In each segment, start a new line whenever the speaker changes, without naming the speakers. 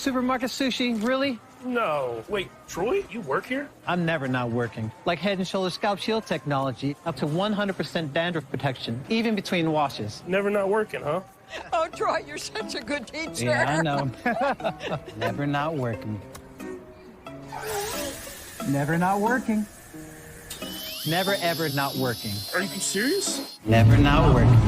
Supermarket sushi, really?
No. Wait, Troy, you work here?
I'm never not working. Like Head & Shoulders Scalp Shield technology, up to 100% dandruff protection, even between washes.
Never not working, huh?
Oh, Troy, you're such a good teacher.
Yeah, I know. Never not working. Never not working. Never ever not working.
Are you serious?
Never not working.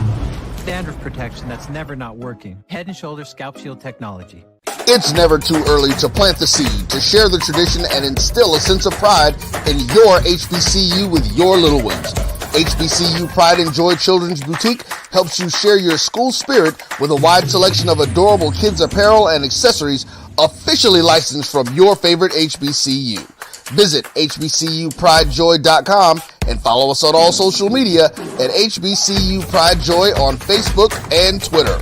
Dandruff protection that's never not working. Head & Shoulders Scalp Shield technology.
It's never too early to plant the seed, to share the tradition, and instill a sense of pride in your HBCU with your little ones. HBCU Pride and Joy Children's Boutique helps you share your school spirit with a wide selection of adorable kids' apparel and accessories officially licensed from your favorite HBCU. Visit hbcupridejoy.com and follow us on all social media at HBCU Pride Joy on Facebook and Twitter.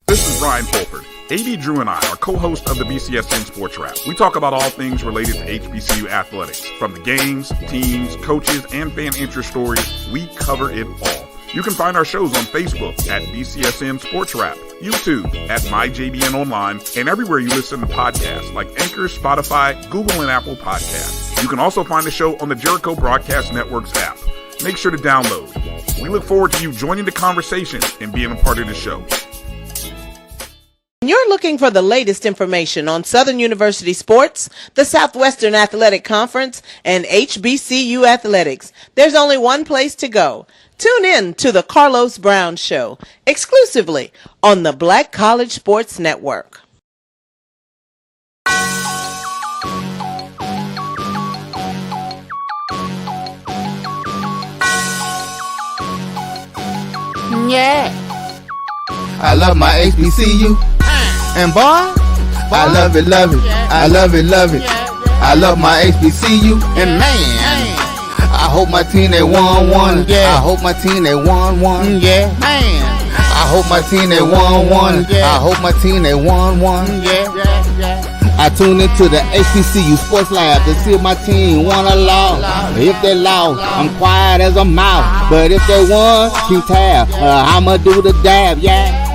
This is Brian Fulford. AD Drew and I are co-hosts of the BCSN Sports Wrap. We talk about all things related to HBCU athletics. From the games, teams, coaches, and fan interest stories, we cover it all. You can find our shows on Facebook at BCSN Sports Wrap, YouTube at MyJBN Online, and everywhere you listen to podcasts like Anchor, Spotify, Google, and Apple Podcasts. You can also find the show on the Jericho Broadcast Network's app. Make sure to download. We look forward to you joining the conversation and being a part of the show.
You're looking for the latest information on Southern University sports, the Southwestern Athletic Conference, and HBCU athletics. There's only one place to go. Tune in to the Carlos Brown Show, exclusively on the Black College Sports Network.
Yeah. I love my HBCU. And boy, I love it, love it. I love it, love it. I love my HBCU. And man, I hope my team they won. Yeah. I hope my team they won. Yeah. Man, I hope my team they won. I hope my team they won. Yeah. I tune into the HBCU Sports Lab to see if my team won or lost. If they lost, I'm quiet as a mouse. But if they won, keep tab. I'ma do the dab, yeah.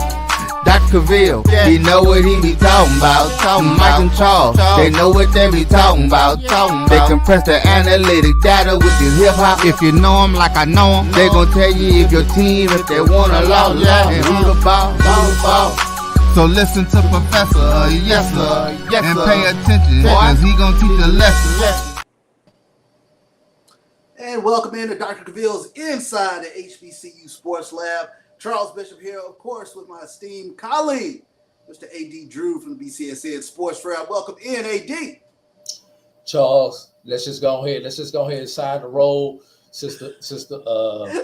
Dr. Cavil, he know what he be talking about. Mike and Charles, they know what they be talking about. They compress the analytic data with the hip hop. If you know them like I know them, they gon' tell you if your team, if they won or lost, and who the ball. So listen to Professor, yes sir, and pay attention, cause he gon' teach a lesson.
And welcome into Dr. Cavil's Inside the HBCU Sports Lab. Charles Bishop here, of course, with my esteemed colleague, Mr. A.D. Drew from the BCSN Sports Wrap. Welcome in, A.D.
Charles, let's just go ahead and sign the roll since the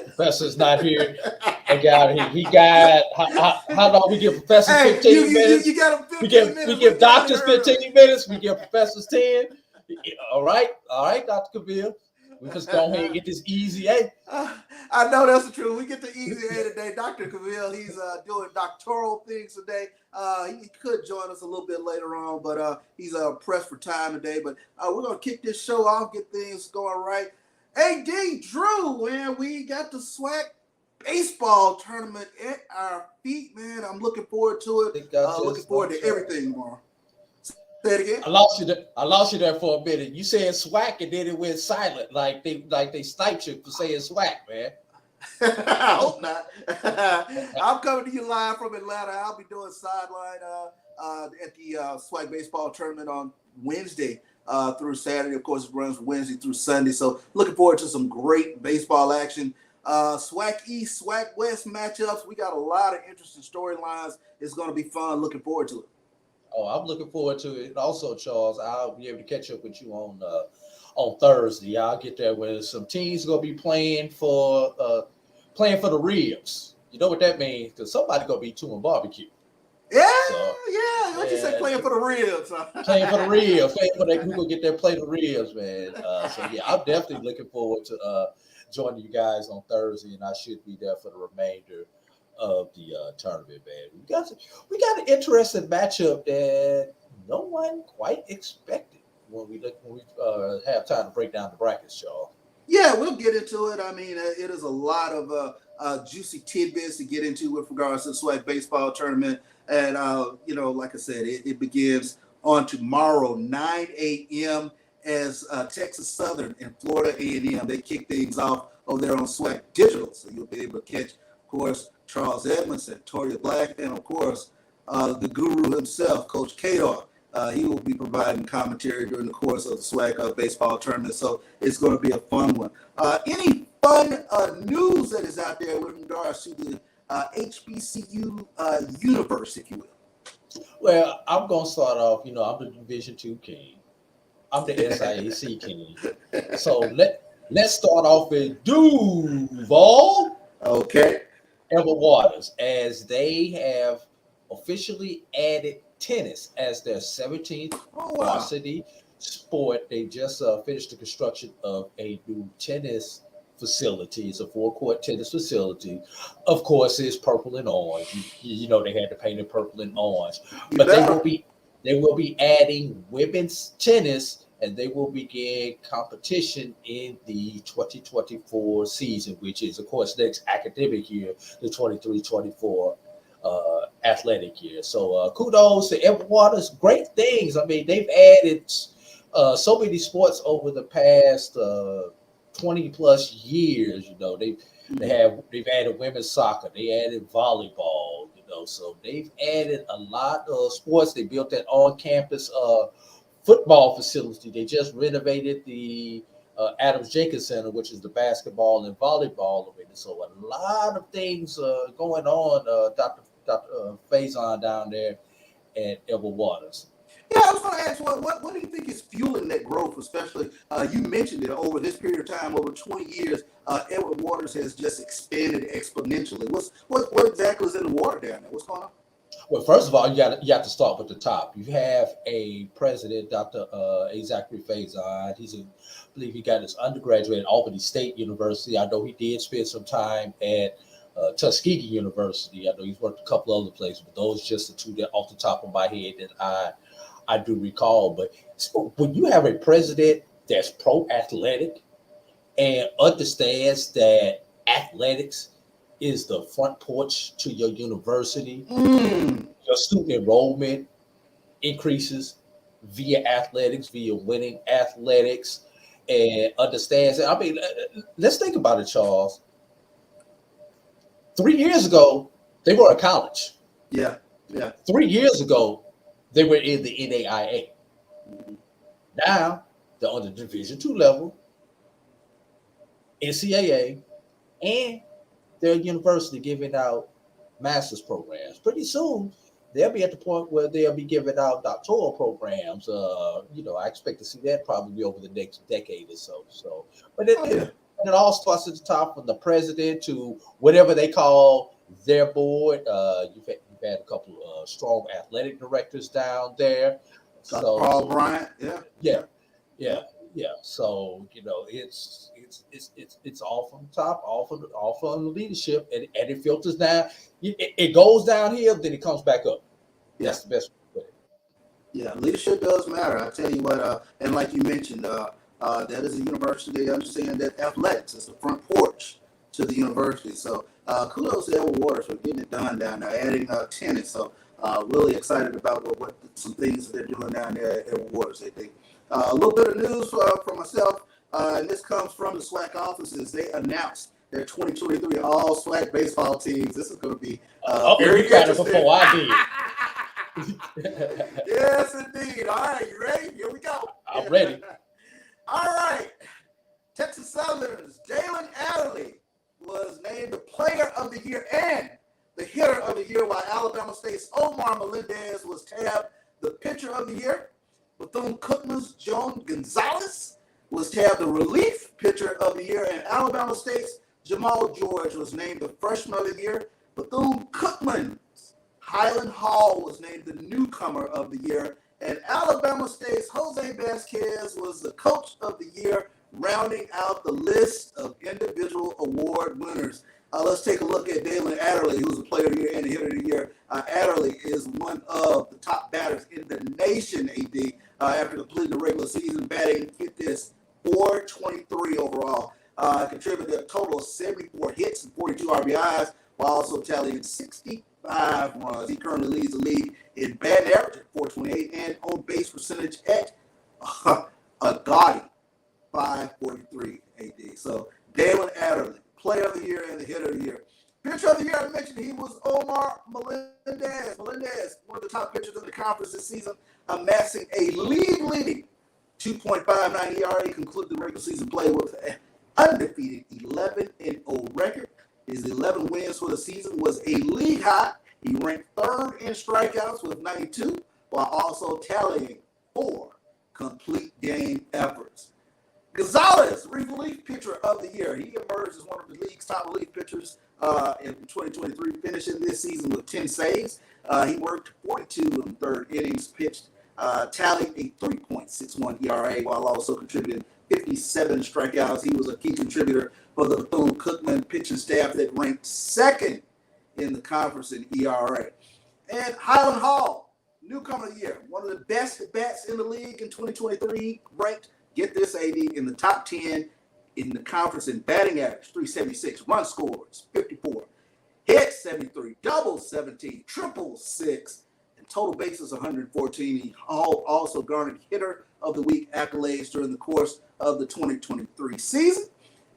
professor's not here. He got how long we give professors 15 minutes?
You got him 15 minutes.
We give doctors 15 minutes. We give professors 10. All right, Dr. Cavil. We just go ahead and get this easy A.
I know that's the truth. We get the easy A today. Dr. Cavil, he's doing doctoral things today. He could join us a little bit later on, but he's pressed for time today. But we're going to kick this show off, get things going right. A.D. Drew, man, we got the SWAC baseball tournament at our feet, man. I'm looking forward to it. Looking forward to everything tomorrow. Say it again.
I lost you there for a minute. You said SWAC and then it went silent, like they sniped you for saying SWAC, man.
I hope not. I'm coming to you live from Atlanta. I'll be doing sideline at the SWAC baseball tournament on Wednesday through Saturday. Of course, it runs Wednesday through Sunday. So looking forward to some great baseball action. SWAC East, SWAC West matchups. We got a lot of interesting storylines. It's going to be fun. Looking forward to it.
Oh, I'm looking forward to it. And also, Charles, I'll be able to catch up with you on Thursday. I'll get there when some teams gonna be playing for the ribs. You know what that means? Because somebody gonna be doing barbecue.
Yeah. What you say? Playing for the ribs?
Playing for the ribs. Playing for who gonna get there? Play the ribs, man. So yeah, I'm definitely looking forward to joining you guys on Thursday, and I should be there for the remainder of the tournament, man. We got an interesting matchup that no one quite expected when we have time to break down the brackets, y'all.
Yeah, we'll get into it. I mean, it is a lot of juicy tidbits to get into with regards to the SWAC baseball tournament. And, like I said, it begins on tomorrow, 9 a.m. as Texas Southern and Florida A&M. They kick things off over there on SWAC Digital. So you'll be able to catch, of course, Charles Edmonds and Toria Black, and, of course, the guru himself, Coach Kadar. He will be providing commentary during the course of the SWAC baseball tournament. So it's going to be a fun one. Any fun news that is out there with regards to the HBCU universe, if you will?
Well, I'm going to start off, I'm the Division II king. I'm the SIAC king. So let's start off with Duval.
Okay.
Ever Waters, as they have officially added tennis as their 17th varsity sport. They just finished the construction of a new tennis facility. It's a 4-court tennis facility. Of course, it's purple and orange. You know they had to paint it purple and orange. But they will be adding women's tennis, and they will begin competition in the 2024 season, which is, of course, next academic year, the 23-24 athletic year. So kudos to Ever Waters. Great things. I mean, they've added so many sports over the past 20 plus years. They've added women's soccer. They added volleyball. So they've added a lot of sports. They built that on-campus football facility. They just renovated the Adams Jenkins Center, which is the basketball and volleyball arena. So a lot of things going on, Dr. Faison down there at Ever Waters.
Yeah, I was going to ask, what do you think is fueling that growth, especially, you mentioned it, over this period of time, over 20 years, Edward Waters has just expanded exponentially. What exactly is in the water down there? What's going on?
Well, first of all, you have to start with the top. You have a president, Dr. Zachary Faison. I believe he got his undergraduate at Albany State University. I know he did spend some time at Tuskegee University. I know he's worked a couple other places, but those are just the two that off the top of my head that I do recall. But when you have a president that's pro-athletic and understands that athletics is the front porch to your university, your student enrollment increases via athletics, via winning athletics, and understands it. I mean, let's think about it, Charles. 3 years ago, they were at college.
Yeah.
3 years ago, they were in the NAIA. Now, they're on the Division II level, NCAA, and their university giving out master's programs. Pretty soon, they'll be at the point where they'll be giving out doctoral programs. I expect to see that probably over the next decade or so. But it all starts at the top, from the president to whatever they call their board. You've had a couple of strong athletic directors down there. So
Paul Bryant,
yeah. So it's all from the top, all from the leadership, and it filters down. It goes downhill, then it comes back up. That's the best way to put it.
Yeah, leadership does matter. I tell you what, and like you mentioned, that is a university. They understand that athletics is the front porch to the university. So kudos to Edward Waters for getting it done down there, adding tennis. So really excited about what some things that they're doing down there at Edward Waters. I think a little bit of news for myself, and this comes from the SWAC offices. They announced their 2023 all SWAC baseball teams. This is going to be very interesting.
Before I did.
Yes, indeed. All right, you ready? Here we go.
I'm ready.
All right. Texas Southern's Jalen Adderley was named the player of the year and the hitter of the year, while Alabama State's Omar Melendez was tabbed the pitcher of the year. Bethune-Cookman's Joan Gonzalez was tabbed the relief pitcher of the year, and Alabama State's Jamal George was named the freshman of the year. Bethune-Cookman's Highland Hall was named the newcomer of the year, and Alabama State's Jose Vasquez was the coach of the year, rounding out the list of individual award winners. Let's take a look at Jalen Adderley, who's the player of the year and the hitter of the year. Adderley is one of the top batters in the nation, AD, after completing the regular season, batting, get this, .423 overall. Contributed a total of 74 hits and 42 RBIs, while also tallying 65 runs. He currently leads the league in batting average at 428 and on base percentage at a gaudy 543 AD. So Dalen Adderley, player of the year and the hitter of the year. Pitcher of the year, I mentioned he was Omar Melendez. Melendez, one of the top pitchers in the conference this season, amassing a league-leading 2.59 ERA. He concluded the regular season play with an undefeated 11-0 record. His 11 wins for the season was a league high. He ranked third in strikeouts with 92, while also tallying 4 complete game efforts. Gonzalez, relief pitcher of the year. He emerged as one of the league's top relief pitchers in 2023, finishing this season with 10 saves. He worked 42 in the third innings pitched, tallied a 3.61 ERA, while also contributing 57 strikeouts. He was a key contributor for the Bethune-Cookman pitching staff that ranked second in the conference in ERA. And Highland Hall, newcomer of the year, one of the best bats in the league in 2023, ranked, get this, AD, in the top 10 in the conference in batting average, 376, run scores, 54, hits, 73, doubles, 17, triples, 6, and total bases, 114. He also garnered hitter of the week accolades during the course of the 2023 season.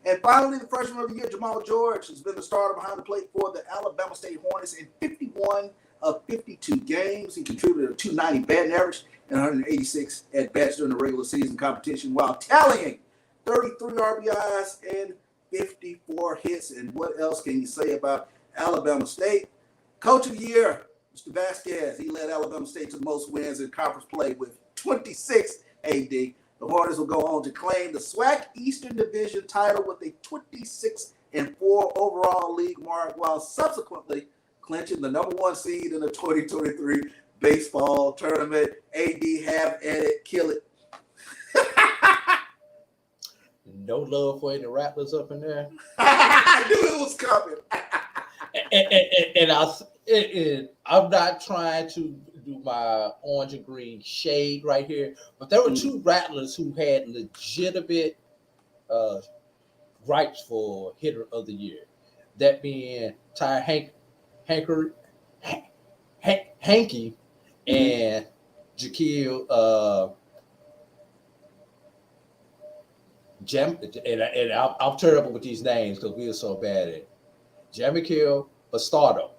And finally, the freshman of the year, Jamal George, has been the starter behind the plate for the Alabama State Hornets in 51 of 52 games. He contributed a 290 batting average and 186 at-bats during the regular season competition, while tallying 33 RBIs and 54 hits. And what else can you say about Alabama State? Coach of the year, Mr. Vasquez. He led Alabama State to the most wins in conference play with 26 AD. The Hornets will go on to claim the SWAC Eastern Division title with a 26-4 overall league mark, while subsequently clinching the number 1 seed in the 2023 baseball tournament. AD, have at it, kill it.
No love for any Rattlers up in there.
I knew it was coming.
and I'm not trying to do my orange and green shade right here, but there were 2 Rattlers who had legitimate rights for hitter of the year. That being Ty Hanky and Jaquil and I'm terrible with these names because we are so bad at it. Jamichael Bastardo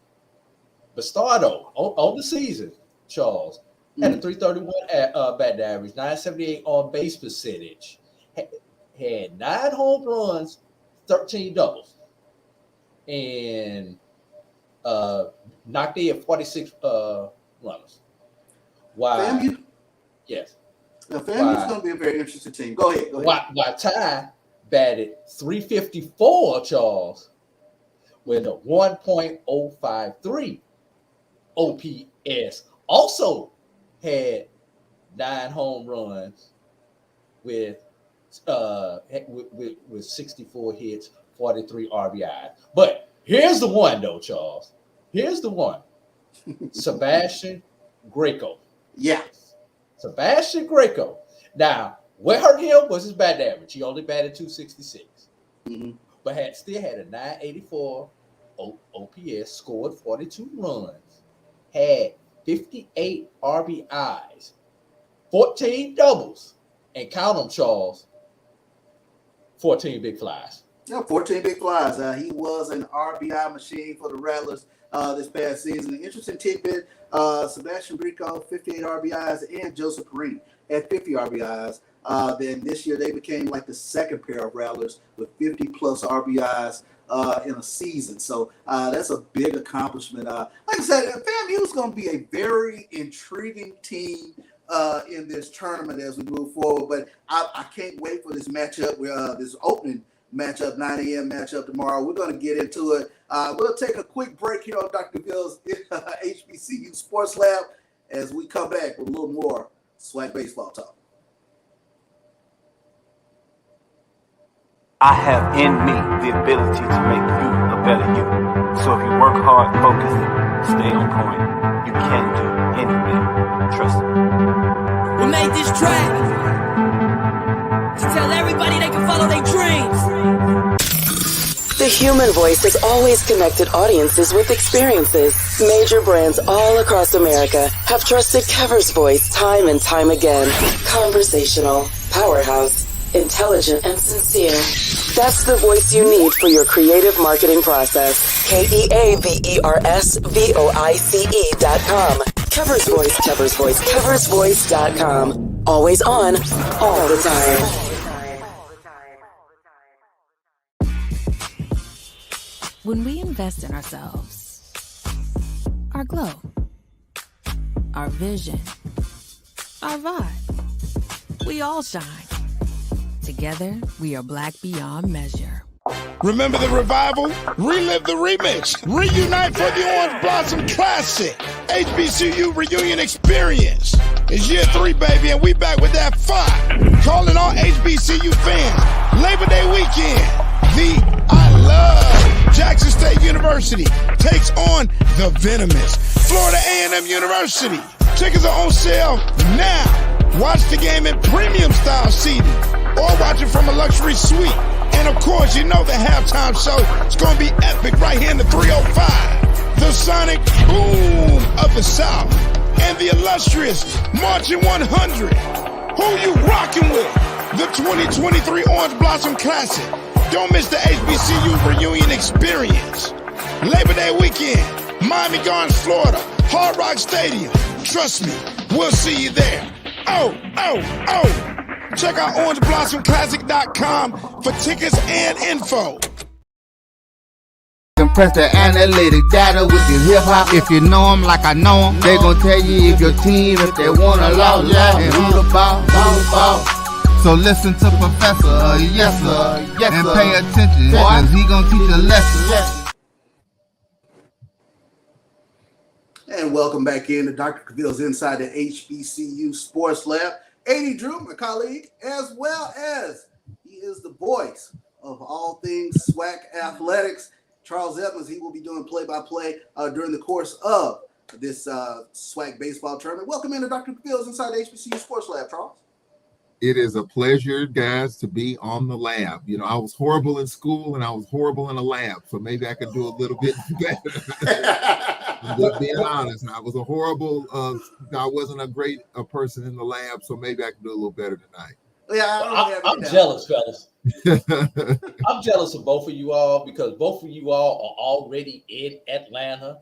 on the season, Charles, had a 331 batting average, 978 on base percentage, had 9 home runs, 13 doubles, and knocked in 46 runners. Wow.
FAMU?
Yes.
Now, FAMU is going to be a very interesting team. Go ahead.
Why Ty batted 354, Charles, with a 1.053 OPS. Also had 9 home runs with 64 hits, 43 RBI. But here's the one, though, Charles. Here's the one. Sebastian Greco.
Yeah.
Sebastian Greco. Now, what hurt him was his batting average. He only batted 266. But still had a 984 OPS, scored 42 runs, had 58 RBIs, 14 doubles, and count them, Charles, 14 big flies.
Yeah, 14 big flies. He was an RBI machine for the Rattlers this past season. An interesting tidbit, Sebastian Greco, 58 RBIs, and Joseph Green at 50 RBIs. Then this year they became like the second pair of Rattlers with 50-plus RBIs in a season. So that's a big accomplishment. Like I said, FAMU is going to be a very intriguing team in this tournament as we move forward. But I can't wait for this matchup, this opening matchup, 9 a.m. matchup tomorrow. We're going to get into it. We'll take a quick break here on Dr. Bill's HBCU Sports Lab as we come back with a little more SWAC baseball talk.
I have in me the ability to make you a better you. So if you work hard, focus, stay on point, you can do anything. Trust me.
We made this track to tell everybody they can follow their dreams. human voice has always connected audiences with experiences. Major brands all across America have trusted Kever's voice time and time again. Conversational, powerhouse, intelligent, and sincere. That's the voice you need for your creative marketing process. KEAVERSVOICE.com. Kever's Voice, Kever's Voice, KeversVoice.com. Always on, all the time.
When we invest in ourselves, our glow, our vision, our vibe, we all shine. Together, we are black beyond measure.
Remember the revival? Relive the remix. Reunite for the Orange Blossom Classic. HBCU Reunion Experience. It's year 3, baby, and we back with that fire. Calling all HBCU fans. Labor Day weekend. The I Love Jackson State University takes on the Venomous Florida A&M University. Tickets are on sale now. Watch the game in premium style seating or watch it from a luxury suite. And of course, you know the halftime show is going to be epic right here in the 305. The sonic boom of the South and the illustrious Marching 100. Who you rocking with? The 2023 Orange Blossom Classic. Don't miss the HBCU Reunion Experience. Labor Day weekend, Miami Gardens, Florida, Hard Rock Stadium. Trust me, we'll see you there. Oh. Check out orangeblossomclassic.com for tickets and info.
Compress the analytic data with your hip hop. If you know them like I know them, they gon' tell you if your team, if they wanna lose, and who the ball. So listen to Professor, yes sir, and pay attention, cause he gon' teach a lesson.
And welcome back in to Dr. Cavil's Inside the HBCU Sports Lab. A.D. Drew, my colleague, as well as he is the voice of all things SWAC athletics. Charles Evans, he will be doing play-by-play during the course of this SWAC baseball tournament. Welcome into Dr. Cavil's Inside the HBCU Sports Lab, Charles.
It is a pleasure, guys, to be on the lab. You know, I was horrible in school and I was horrible in the lab, so maybe I could do a little bit better. Just being honest, I was a horrible, I wasn't a great person in the lab, so maybe I can do a little better tonight.
Yeah,
I'm jealous, fellas. I'm jealous of both of you all because both of you all are already in Atlanta,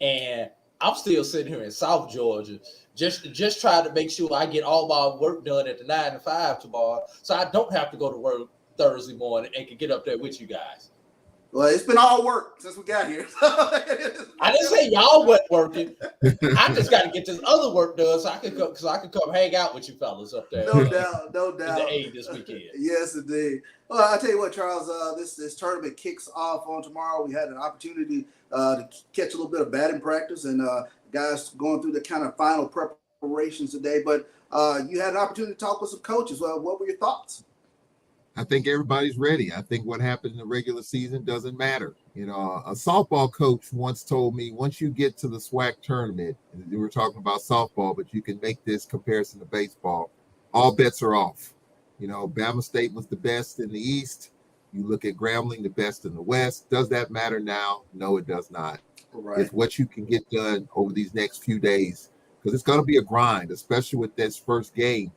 and I'm still sitting here in South Georgia, just trying to make sure I get all my work done at the 9 to 5 tomorrow, so I don't have to go to work Thursday morning and can get up there with you guys.
Well, it's been all work since we got here.
I didn't say y'all wasn't working. I just got to get this other work done so I can come hang out with you fellas up there.
No doubt.
In the A this weekend.
Yes, indeed. Well, I tell you what, Charles, this tournament kicks off on tomorrow. We had an opportunity to catch a little bit of batting practice and guys going through the kind of final preparations today. But you had an opportunity to talk with some coaches. Well, what were your thoughts?
I think everybody's ready. I think what happened in the regular season doesn't matter. You know, a softball coach once told me, once you get to the SWAC tournament, and we were talking about softball, but you can make this comparison to baseball, all bets are off. You know, Bama State was the best in the East. You look at Grambling, the best in the West. Does that matter now? No, it does not.
Right.
It's what you can get done over these next few days, because it's going to be a grind, especially with this first game,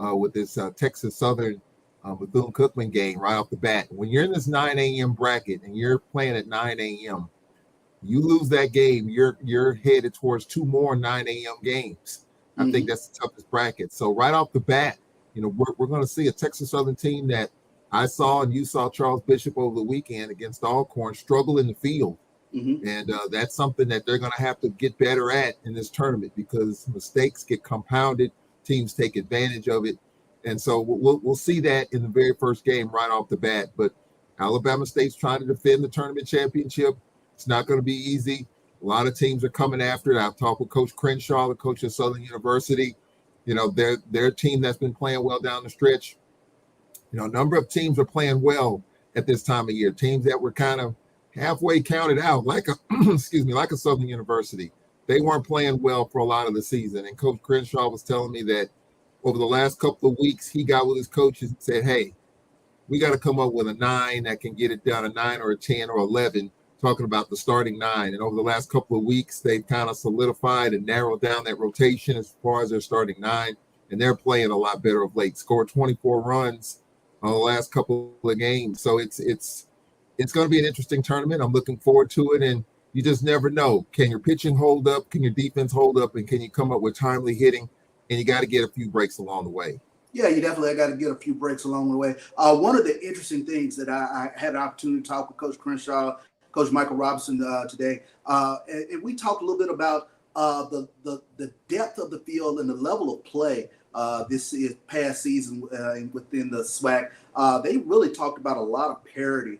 with this Texas Southern Bethune-Cookman game right off the bat. When you're in this 9 a.m. bracket and you're playing at 9 a.m., you lose that game, you're headed towards 2 more 9 a.m. games. I think that's the toughest bracket. So right off the bat, you know, we're going to see a Texas Southern team that I saw and you saw Charles Bishop over the weekend against Alcorn struggle in the field. And that's something that they're going to have to get better at in this tournament because mistakes get compounded. Teams take advantage of it. And so we'll see that in the very first game right off the bat. But Alabama State's trying to defend the tournament championship. It's not going to be easy. A lot of teams are coming after it. I've talked with Coach Crenshaw, the coach of Southern University. You know, their team that's been playing well down the stretch. You know, a number of teams are playing well at this time of year. Teams that were kind of halfway counted out, like a Southern University. They weren't playing well for a lot of the season. And Coach Crenshaw was telling me that over the last couple of weeks, he got with his coaches and said, hey, We got to come up with a 9 that can get it done, a 9 or a 10 or 11, talking about the starting 9. And over the last couple of weeks, they've kind of solidified and narrowed down that rotation as far as their starting 9. And they're playing a lot better of late. Scored 24 runs on the last couple of games. So it's going to be an interesting tournament. I'm looking forward to it. And you just never know. Can your pitching hold up? Can your defense hold up? And can you come up with timely hitting? And you got to get a few breaks along the way.
Yeah, you definitely got to get a few breaks along the way. One of the interesting things that I had an opportunity to talk with Coach Crenshaw, Coach Michael Robinson today, and we talked a little bit about the depth of the field and the level of play this past season within the SWAC. They really talked about a lot of parity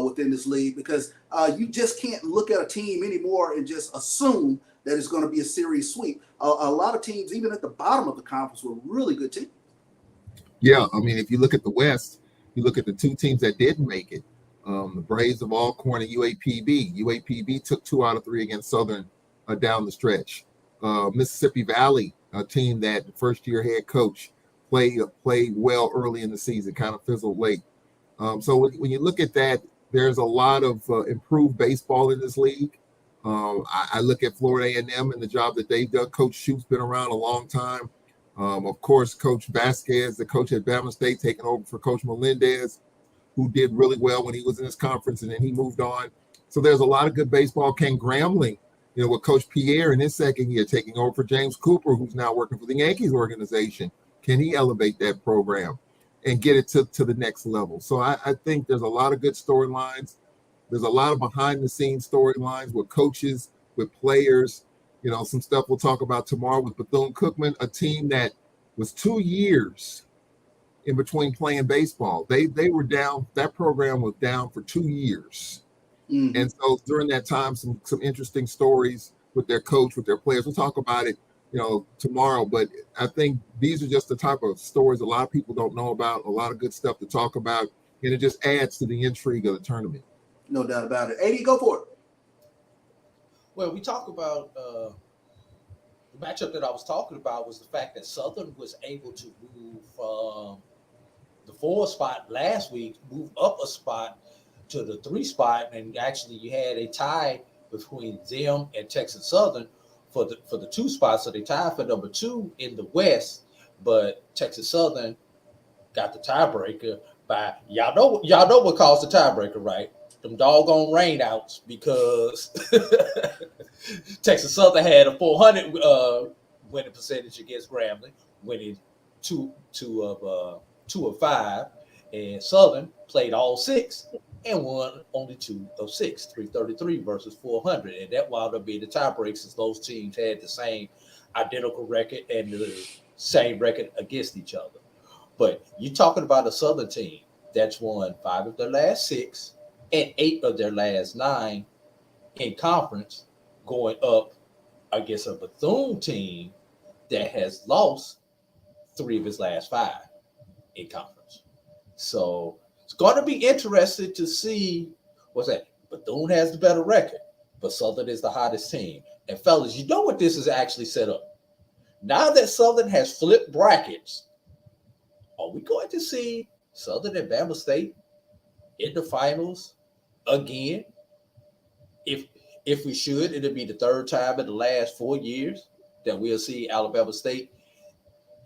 within this league, because you just can't look at a team anymore and just assume that it's going to be a series sweep. A lot of teams, even at the bottom of the conference, were really good teams.
Yeah, I mean, if you look at the West, you look at the 2 teams that didn't make it, the Braves of Alcorn and UAPB. UAPB took 2 out of 3 against Southern down the stretch. Mississippi Valley, a team that the first-year head coach played well early in the season, kind of fizzled late. So when you look at that, there's a lot of improved baseball in this league. I look at Florida A&M and the job that they've done. Coach Shoup's been around a long time. Of course, Coach Vasquez, the coach at Bama State, taking over for Coach Melendez, who did really well when he was in this conference, and then he moved on. So there's a lot of good baseball. Ken Grambling, with Coach Pierre in his second year, taking over for James Cooper, who's now working for the Yankees organization. Can he elevate that program and get it to the next level? So I think there's a lot of good storylines. There's a lot of behind-the-scenes storylines with coaches, with players. Some stuff we'll talk about tomorrow with Bethune-Cookman, a team that was 2 years in between playing baseball. They were down. That program was down for 2 years. Mm-hmm. And so during that time, some interesting stories with their coach, with their players. We'll talk about it, tomorrow. But I think these are just the type of stories a lot of people don't know about, a lot of good stuff to talk about, and it just adds to the intrigue of the tournament.
No doubt about it. AD, go for it.
Well, we talk about the matchup that I was talking about was the fact that Southern was able to move from the 4 spot last week, move up a spot to the 3 spot, and actually you had a tie between them and Texas Southern for the 2 spots. So they tied for number 2 in the West, but Texas Southern got the tiebreaker by y'all know what caused the tiebreaker, right? Them doggone rainouts, because Texas Southern had a 400 winning percentage against Grambling, winning 2 of 5, and Southern played all 6 and won only 2 of 6, 333 versus 400, and that wound up being the tiebreak, since those teams had the same identical record and the same record against each other. But you're talking about a Southern team that's won 5 of their last 6 and 8 of their last 9 in conference, going up against a Bethune team that has lost 3 of its last 5 in conference. So it's going to be interesting to see what's that. Bethune has the better record, but Southern is the hottest team. And fellas, you know what this is actually set up? Now that Southern has flipped brackets, are we going to see Southern and Bama State in the finals again? If we should, it'll be the 3rd time in the last 4 years that we'll see Alabama State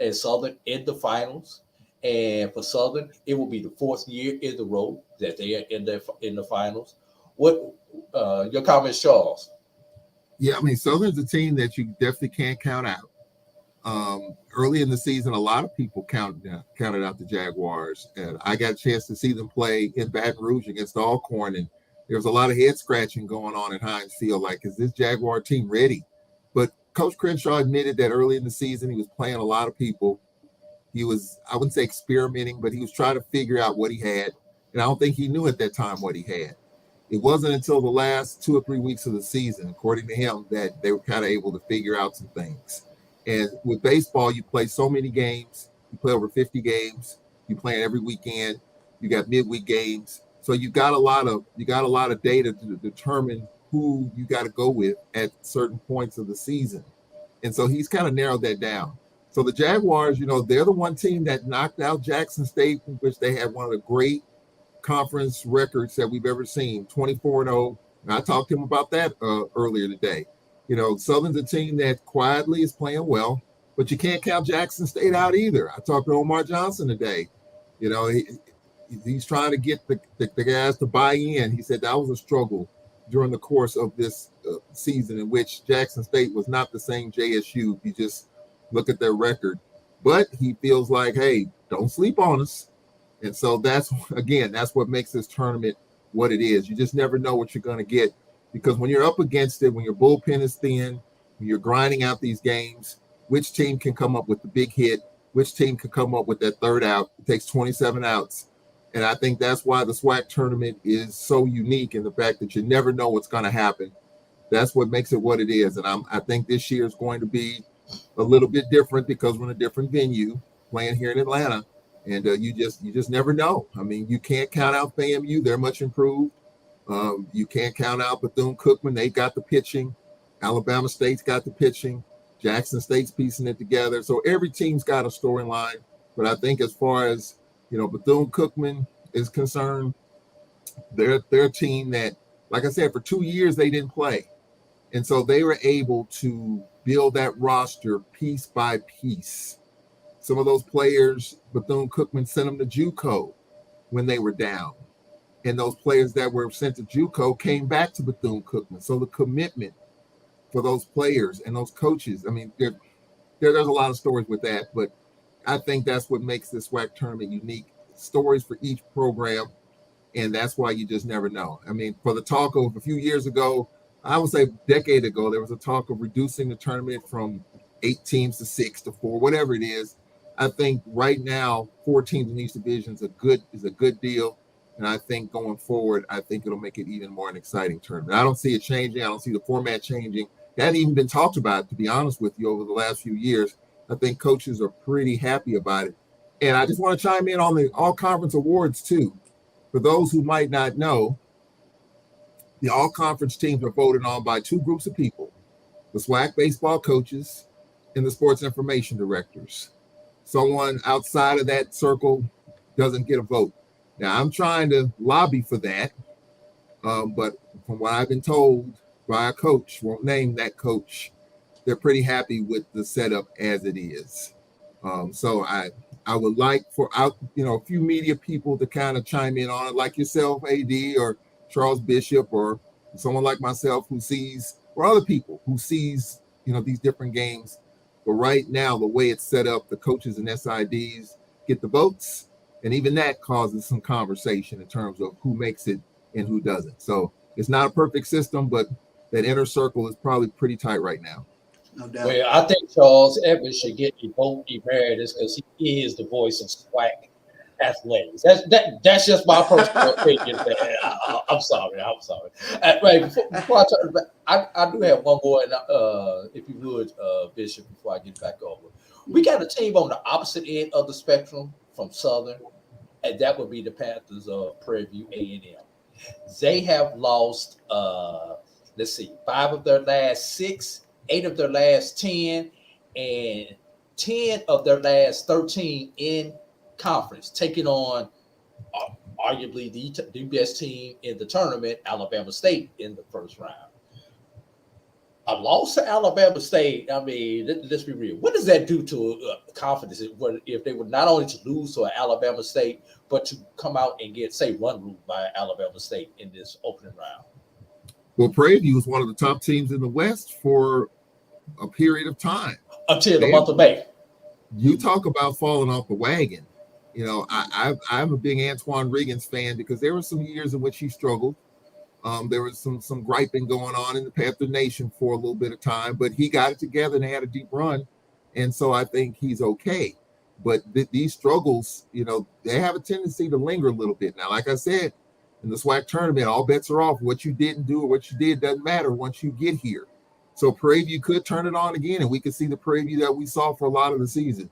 and Southern in the finals. And for Southern, it will be the 4th year in a row that they are in the finals. What your comments, Charles?
Yeah, I mean, Southern's a team that you definitely can't count out. Early in the season, a lot of people counted out the Jaguars, and I got a chance to see them play in Baton Rouge against Alcorn, and there was a lot of head scratching going on at Heinz Field. Like, is this Jaguar team ready? But Coach Crenshaw admitted that early in the season he was playing a lot of people. He was, I wouldn't say experimenting, but he was trying to figure out what he had, and I don't think he knew at that time what he had. It wasn't until the last 2 or 3 weeks of the season, according to him, that they were kind of able to figure out some things. And with baseball, you play so many games. You play over 50 games. You play every weekend. You got midweek games. So you got a lot of data to determine who you got to go with at certain points of the season. And so he's kind of narrowed that down. So the Jaguars, they're the one team that knocked out Jackson State, in which they had one of the great conference records that we've ever seen, 24-0. And I talked to him about that earlier today. Southern's a team that quietly is playing well, but you can't count Jackson State out either. I talked to Omar Johnson today. He's trying to get the guys to buy in. He said that was a struggle during the course of this season, in which Jackson State was not the same JSU if you just look at their record. But he feels like, hey, don't sleep on us. And so that's what makes this tournament what it is. You just never know what you're going to get, because when you're up against it, when your bullpen is thin, when you're grinding out these games, which team can come up with the big hit, which team can come up with that third out. It takes 27 outs. And I think that's why the SWAC tournament is so unique, in the fact that you never know what's going to happen. That's what makes it what it is. And I think this year is going to be a little bit different, because we're in a different venue, playing here in Atlanta. And you just never know. I mean, you can't count out FAMU. They're much improved. You can't count out Bethune-Cookman. They got the pitching. Alabama State's got the pitching. Jackson State's piecing it together. So every team's got a storyline. But I think as far as, Bethune-Cookman is concerned, they're a team that, like I said, for 2 years they didn't play. And so they were able to build that roster piece by piece. Some of those players, Bethune-Cookman sent them to JUCO when they were down. And those players that were sent to JUCO came back to Bethune-Cookman. So the commitment for those players and those coaches, I mean, there's a lot of stories with that, but I think that's what makes this SWAC tournament unique. Stories for each program, and that's why you just never know. I mean, for the talk of a few years ago, I would say a decade ago, there was a talk of reducing the tournament from 8 teams to 6 to 4, whatever it is. I think right now, 4 teams in each division is a good deal. And I think going forward, I think it'll make it even more an exciting tournament. I don't see it changing. I don't see the format changing. That hadn't even been talked about, to be honest with you, over the last few years. I think coaches are pretty happy about it. And I just want to chime in on the all-conference awards, too. For those who might not know, the all-conference teams are voted on by 2 groups of people, the SWAC baseball coaches and the sports information directors. Someone outside of that circle doesn't get a vote. Now, I'm trying to lobby for that, but from what I've been told by a coach, won't name that coach, they're pretty happy with the setup as it is. So I would like for a few media people to kind of chime in on it, like yourself, AD, or Charles Bishop, or someone like myself who sees, or other people who sees, these different games. But right now, the way it's set up, the coaches and SIDs get the votes, and even that causes some conversation in terms of who makes it and who doesn't. So it's not a perfect system, but that inner circle is probably pretty tight right now.
No doubt.
Well, I think Charles Evans should get the vote emeritus, because he is the voice of SWAC athletics. That's just my personal opinion. I'm sorry. Right, before I turn back, I do have one more, and if you would, Bishop, before I get back over. We got a team on the opposite end of the spectrum from Southern, and that would be the Panthers of Prairie View A&M. They have lost, 5 of their last 6, 8 of their last 10, and 10 of their last 13 in conference, taking on arguably the best team in the tournament, Alabama State, in the first round. A loss to Alabama State, I mean, let's be real. What does that do to confidence if they were not only to lose to Alabama State, but to come out and get, say, run ruled by Alabama State in this opening round?
Well, Prairie View was one of the top teams in the West for a period of time.
Until the month of May.
You talk about falling off the wagon. I'm a big Antoine Riggins fan, because there were some years in which he struggled. There was some griping going on in the Panther Nation for a little bit of time, but he got it together and they had a deep run. And so I think he's okay. But these struggles, they have a tendency to linger a little bit. Now, like I said, in the SWAC tournament, all bets are off. What you didn't do or what you did doesn't matter once you get here. So Prairie View could turn it on again, and we could see the Prairie View that we saw for a lot of the season.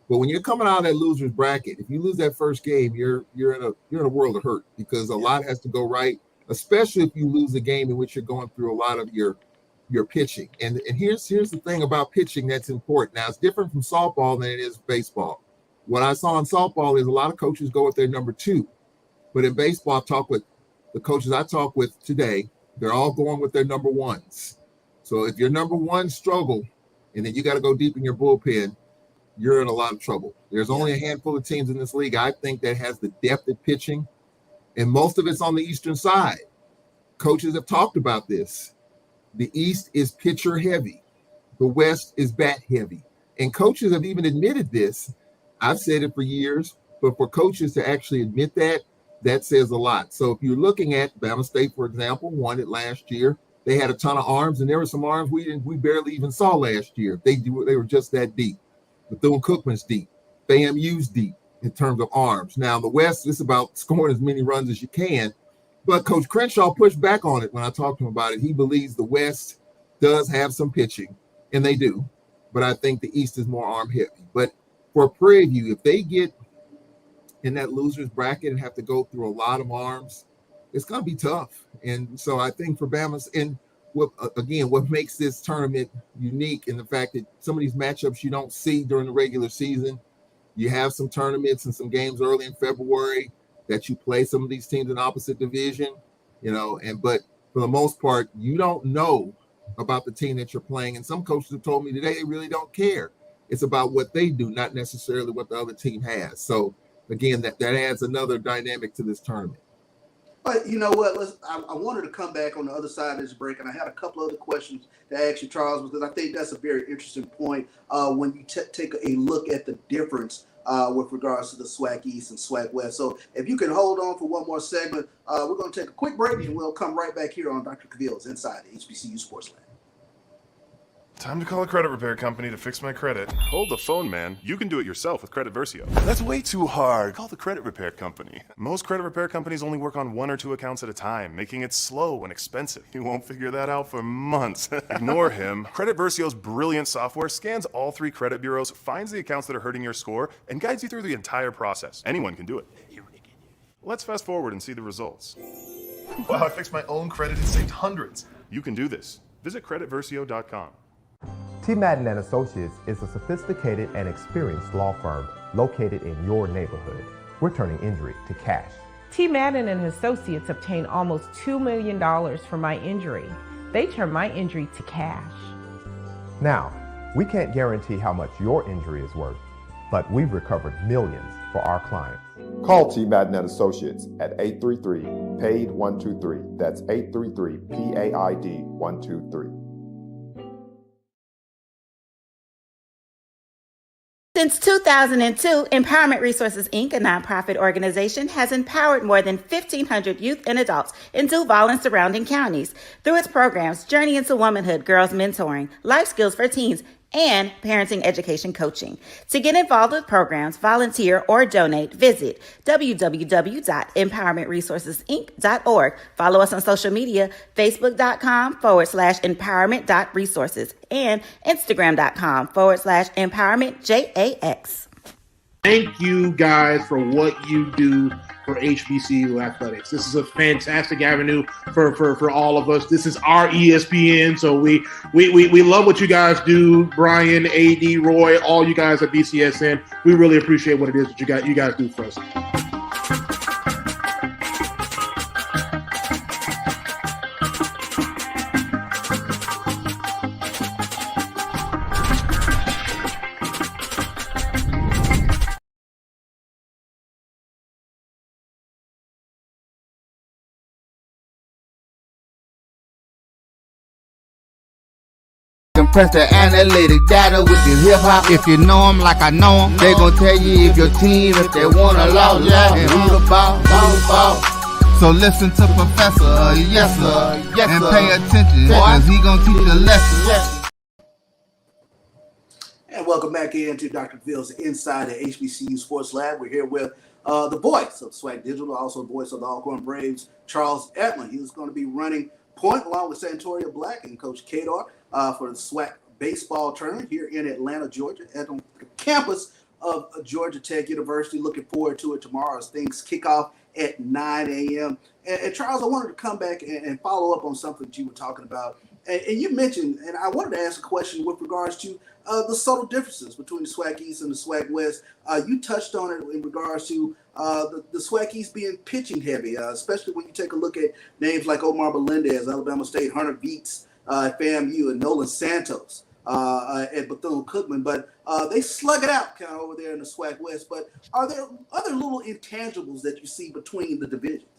But when you're coming out of that loser's bracket, if you lose that first game, you're in a world of hurt, because a lot has to go right, especially if you lose a game in which you're going through a lot of your your pitching. And here's the thing about pitching that's important. Now, it's different from softball than it is baseball. What I saw in softball is a lot of coaches go with their number 2. But in baseball, I talk with the coaches I talk with today, they're all going with their number 1s. So if your number 1 struggle, and then you got to go deep in your bullpen, you're in a lot of trouble. There's only a handful of teams in this league, I think, that has the depth at pitching, and most of it's on the eastern side. Coaches have talked about this. The East is pitcher heavy. The West is bat heavy. And coaches have even admitted this. I've said it for years, but for coaches to actually admit that, that says a lot. So if you're looking at Bama State, for example, won it last year. They had a ton of arms, and there were some arms we barely even saw last year. They were just that deep. Bethune-Cookman's deep. FAMU's deep in terms of arms. Now, the West is about scoring as many runs as you can, but Coach Crenshaw pushed back on it when I talked to him about it. He believes the West does have some pitching, and they do, but I think the East is more arm heavy. But for Prairie View, if they get in that loser's bracket and have to go through a lot of arms, it's going to be tough. And so I think for Bama's, and what makes this tournament unique in the fact that some of these matchups you don't see during the regular season. You have some tournaments and some games early in February that you play some of these teams in opposite division, but for the most part, you don't know about the team that you're playing. And some coaches have told me today they really don't care. It's about what they do, not necessarily what the other team has. So again, that adds another dynamic to this tournament.
But you know what? I wanted to come back on the other side of this break, and I had a couple other questions to ask you, Charles, because I think that's a very interesting point when you take a look at the difference with regards to the SWAC East and SWAC West. So if you can hold on for one more segment, we're going to take a quick break, and we'll come right back here on Dr. Cavil's Inside the HBCU Sports Lab.
Time to call a credit repair company to fix my credit. Hold the phone, man. You can do it yourself with Credit Versio. That's way too hard. Call the credit repair company. Most credit repair companies only work on 1 or 2 accounts at a time, making it slow and expensive. You won't figure that out for months. Ignore him. Credit Versio's brilliant software scans all 3 credit bureaus, finds the accounts that are hurting your score, and guides you through the entire process. Anyone can do it. Let's fast forward and see the results. Wow, I fixed my own credit and saved hundreds. You can do this. Visit creditversio.com.
T. Madden & Associates is a sophisticated and experienced law firm located in your neighborhood. We're turning injury to cash.
T. Madden and Associates obtained almost $2 million for my injury. They turned my injury to cash.
Now, we can't guarantee how much your injury is worth, but we've recovered millions for our clients.
Call T. Madden & Associates at 833-PAID-123. That's 833-PAID-123.
Since 2002, Empowerment Resources, Inc., a nonprofit organization, has empowered more than 1,500 youth and adults in Duval and surrounding counties. Through its programs, Journey into Womanhood, Girls Mentoring, Life Skills for Teens, and Parenting Education Coaching. To get involved with programs, volunteer, or donate, visit www.empowermentresourcesinc.org. Follow us on social media, facebook.com/empowerment.resources and instagram.com/empowermentjax.
Thank you guys for what you do for HBCU athletics. This is a fantastic avenue for all of us. This is our ESPN, so we love what you guys do. Brian, AD, Roy, all you guys at BCSN, we really appreciate what it is that you guys do for us.
Compress the analytic data with your hip hop. If you know them like I know them, they gon' tell you if your team, if they wanna lose, and who the ball. So listen to Professor, yes sir, and pay attention, cause he gon' teach a lesson.
And welcome back into Dr. Cavil's Inside the HBCU Sports Lab. We're here with the voice of SWAC Digital, also the voice of the Alcorn Braves, Charles Edlin. He was going to be running point along with Santoria Black and Coach Kadar for the SWAC baseball tournament here in Atlanta, Georgia, at the campus of Georgia Tech University. Looking forward to it tomorrow as things kick off at 9 a.m. And Charles, I wanted to come back and follow up on something that you were talking about And you mentioned, and I wanted to ask a question with regards to the subtle differences between the SWAC East and the SWAC West. You touched on it in regards to the SWAC East being pitching heavy, especially when you take a look at names like Omar Melendez, Alabama State, Hunter Beats at FAMU, and Nolan Santos at Bethune-Cookman. But they slug it out kind of over there in the SWAC West. But are there other little intangibles that you see between the divisions?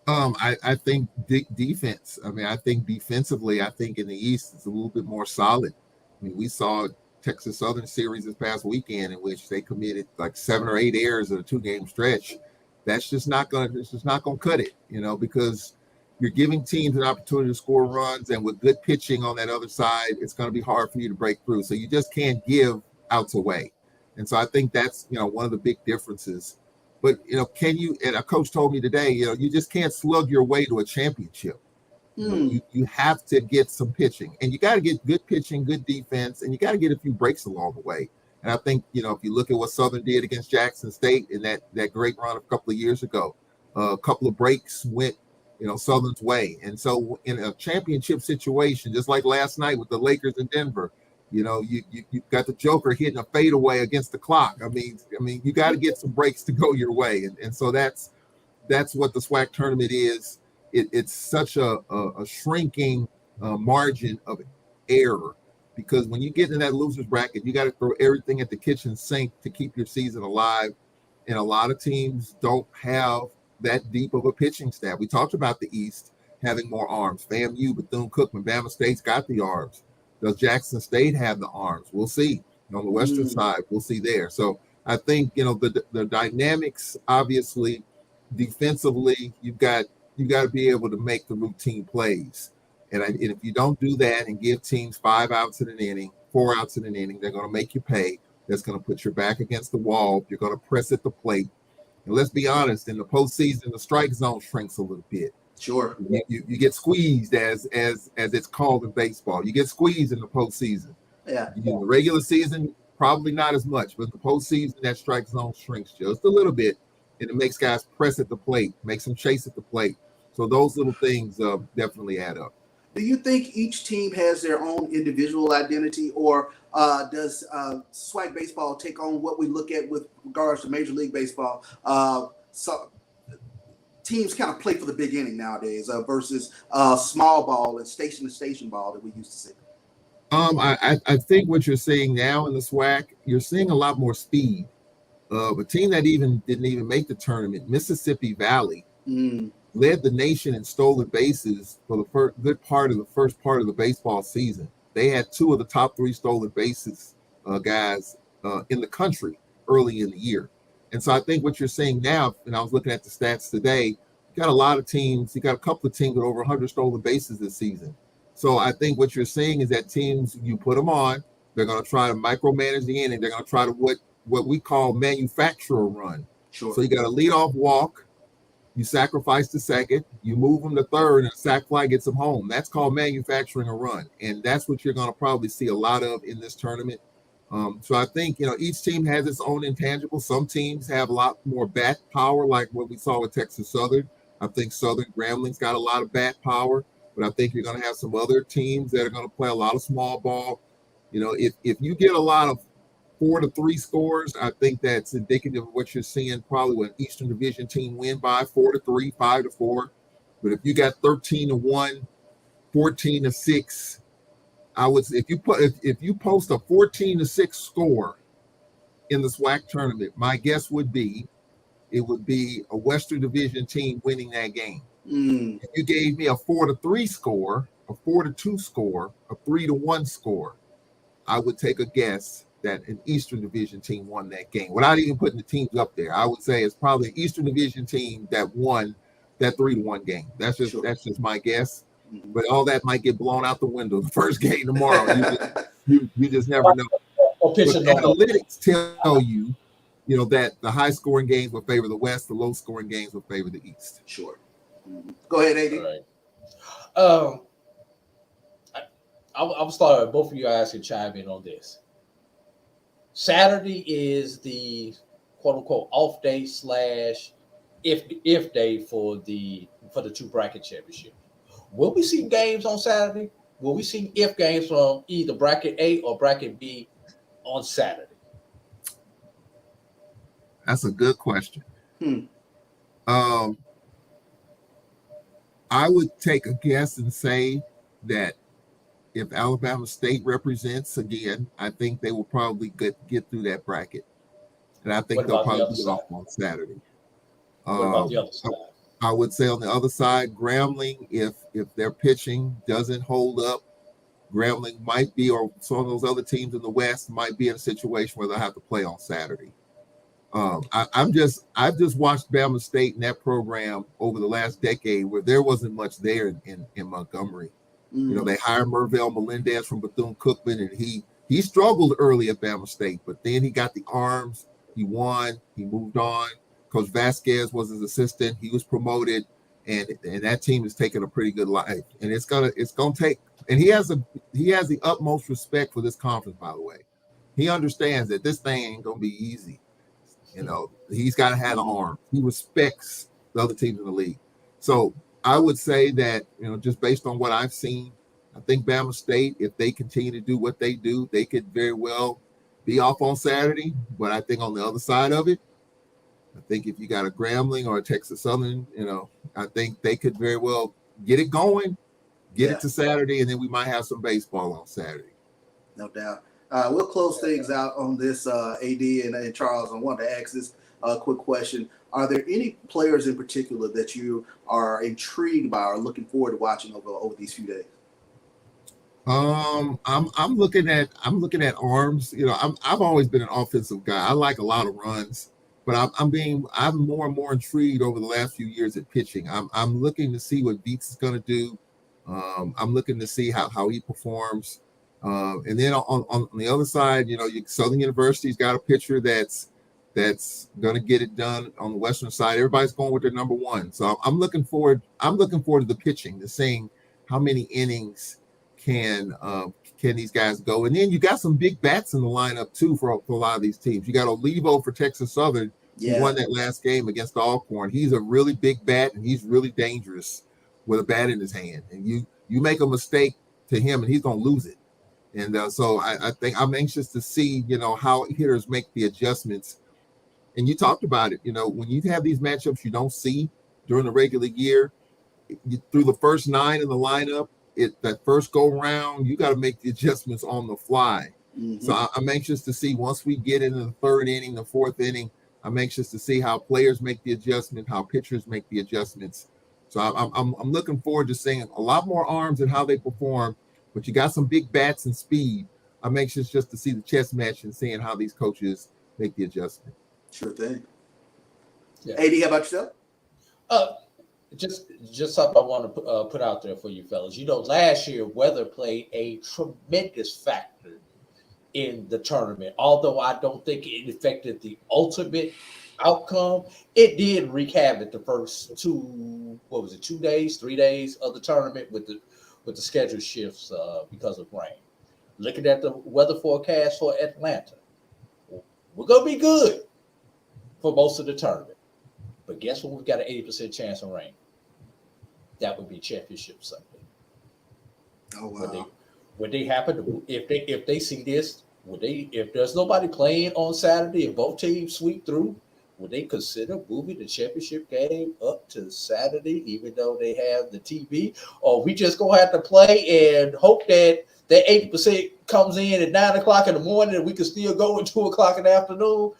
I think defense. I mean, I think defensively, I think in the East it's a little bit more solid. I mean, we saw Texas Southern series this past weekend in which they committed like 7 or 8 errors in a 2-game stretch. That's just not gonna cut it, because you're giving teams an opportunity to score runs, and with good pitching on that other side, it's going to be hard for you to break through. So you just can't give outs away, and so I think that's one of the big differences. But, can you, and a coach told me today, you just can't slug your way to a championship. You have to get some pitching, and you got to get good pitching, good defense, and you got to get a few breaks along the way. And I think, if you look at what Southern did against Jackson State in that great run a couple of years ago, a couple of breaks went, Southern's way. And so in a championship situation, just like last night with the Lakers in Denver, you got the Joker hitting a fadeaway against the clock. I mean, you got to get some breaks to go your way, and so that's what the SWAC tournament is. It's such a shrinking margin of error, because when you get in that loser's bracket, you got to throw everything at the kitchen sink to keep your season alive. And a lot of teams don't have that deep of a pitching staff. We talked about the East having more arms. FAMU, Bethune-Cookman, Bama State's got the arms. Does Jackson State have the arms? We'll see. On the Western side, we'll see there. So I think, the dynamics, obviously, defensively, you got to be able to make the routine plays. And if you don't do that and give teams 5 outs in an inning, 4 outs in an inning, they're going to make you pay. That's going to put your back against the wall. You're going to press at the plate. And let's be honest, in the postseason, the strike zone shrinks a little bit.
Sure.
You get squeezed as it's called in baseball. You get squeezed in the postseason.
Yeah.
In the regular season, probably not as much, but the postseason, that strike zone shrinks just a little bit, and it makes guys press at the plate, makes them chase at the plate. So those little things definitely add up.
Do you think each team has their own individual identity, or does SWAC baseball take on what we look at with regards to Major League Baseball? So teams kind of play for the big inning nowadays versus small ball and station-to-station ball that we used to see.
I think what you're seeing now in the SWAC, you're seeing a lot more speed. A team that didn't even make the tournament, Mississippi Valley, led the nation in stolen bases for the good part of the first part of the baseball season. They had 2 of the top 3 stolen bases guys in the country early in the year. And so I think what you're seeing now, and I was looking at the stats today, you got a lot of teams, you got a couple of teams with over 100 stolen bases this season. So I think what you're seeing is that teams, you put them on, they're going to try to micromanage the inning. They're going to try to what we call manufacture a run.
Sure.
So you got a leadoff walk, you sacrifice the second, you move them to third, and a sac fly gets them home. That's called manufacturing a run. And that's what you're going to probably see a lot of in this tournament. So I think, each team has its own intangible. Some teams have a lot more bat power, like what we saw with Texas Southern. I think Southern Grambling's got a lot of bat power, but I think you're going to have some other teams that are going to play a lot of small ball. If you get a lot of 4-3 scores, I think that's indicative of what you're seeing probably when Eastern Division team win by 4-3, 5-4. But if you got 13-1, 14-6, if you post a 14-6 score in the SWAC tournament, my guess would be it would be a Western Division team winning that game. If you gave me a 4-3 score, a 4-2 score, a 3-1 score, I would take a guess that an Eastern Division team won that game. Without even putting the teams up there, I would say it's probably an Eastern Division team that won that 3-1 game. That's just my guess. But all that might get blown out the window the first game tomorrow. You just never know. But analytics tell you, that the high scoring games will favor the West, the low scoring games will favor the East.
Sure. Go ahead, AD.
All right. I'll start. Both of you guys can chime in on this. Saturday is the quote unquote off day / if day for the 2 bracket championship. Will we see games on Saturday? will we see if games from either bracket A or bracket B on Saturday?
That's a good question.
Hmm.
I would take a guess and say that if Alabama State represents again, I think they will probably get through that bracket, and I think
What
they'll
about the
probably
other
be
side?
off on Saturday.
What about the other side?
I would say on the other side, Grambling, if their pitching doesn't hold up, Grambling might be, or some of those other teams in the West might be in a situation where they'll have to play on Saturday. I've just watched Bama State in that program over the last decade where there wasn't much there in Montgomery. You know, they hired Mervell Melendez from Bethune-Cookman, and he struggled early at Bama State, but then he got the arms, he won, he moved on. Coach Vasquez was his assistant, he was promoted, and that team is taking a pretty good life. And it's gonna take, and he has the utmost respect for this conference, by the way. He understands that this thing ain't gonna be easy. You know, he's got to have an arm. He respects the other teams in the league. So I would say that, you know, just based on what I've seen, I think Bama State, if they continue to do what they do, they could very well be off on Saturday. But I think on the other side of it, I think if you got a Grambling or a Texas Southern, you know, I think they could very well get it going, get it to Saturday, and then we might have some baseball on Saturday.
No doubt. We'll close things out on this, AD and Charles. I wanted to ask this quick question. Are there any players in particular that you are intrigued by or looking forward to watching over these few days?
I'm looking at arms. You know, I've always been an offensive guy. I like a lot of runs, but I'm more and more intrigued over the last few years at pitching. I'm looking to see what Beats is going to do. I'm looking to see how he performs. And then on the other side, you know, Southern University's got a pitcher that's going to get it done on the Western side. Everybody's going with their number one. So I'm looking forward to the pitching, to seeing how many innings can these guys go. And then you got some big bats in the lineup too for a lot of these teams. You got Olivo for Texas Southern, who won that last game against Alcorn. He's a really big bat, and he's really dangerous with a bat in his hand. And you make a mistake to him, and he's going to lose it. And so I think I'm anxious to see, you know, how hitters make the adjustments. And you talked about it, you know, when you have these matchups you don't see during the regular year, through the first 9 in the lineup, that first go round, you got to make the adjustments on the fly. Mm-hmm. So I'm anxious to see once we get into the third inning, the fourth inning, I'm anxious to see how players make the adjustment, how pitchers make the adjustments. So I'm looking forward to seeing a lot more arms and how they perform. But you got some big bats and speed. I'm anxious just to see the chess match and seeing how these coaches make the adjustment.
Sure thing. Yeah. AD, how about yourself?
Just something I want to put out there for you fellas. You know, last year weather played a tremendous factor in the tournament. Although I don't think it affected the ultimate outcome, it did wreak havoc the first 2 days, 3 days of the tournament with the schedule shifts because of rain. Looking at the weather forecast for Atlanta, we're going to be good for most of the tournament. But guess what? We've got an 80% chance of rain. That would be championship Sunday.
Oh, wow.
Would they happen if they see this, if there's nobody playing on Saturday and both teams sweep through, would they consider moving the championship game up to Saturday, even though they have the TV? Or we just gonna have to play and hope that 80% comes in at 9 o'clock in the morning and we can still go at 2 o'clock in the afternoon?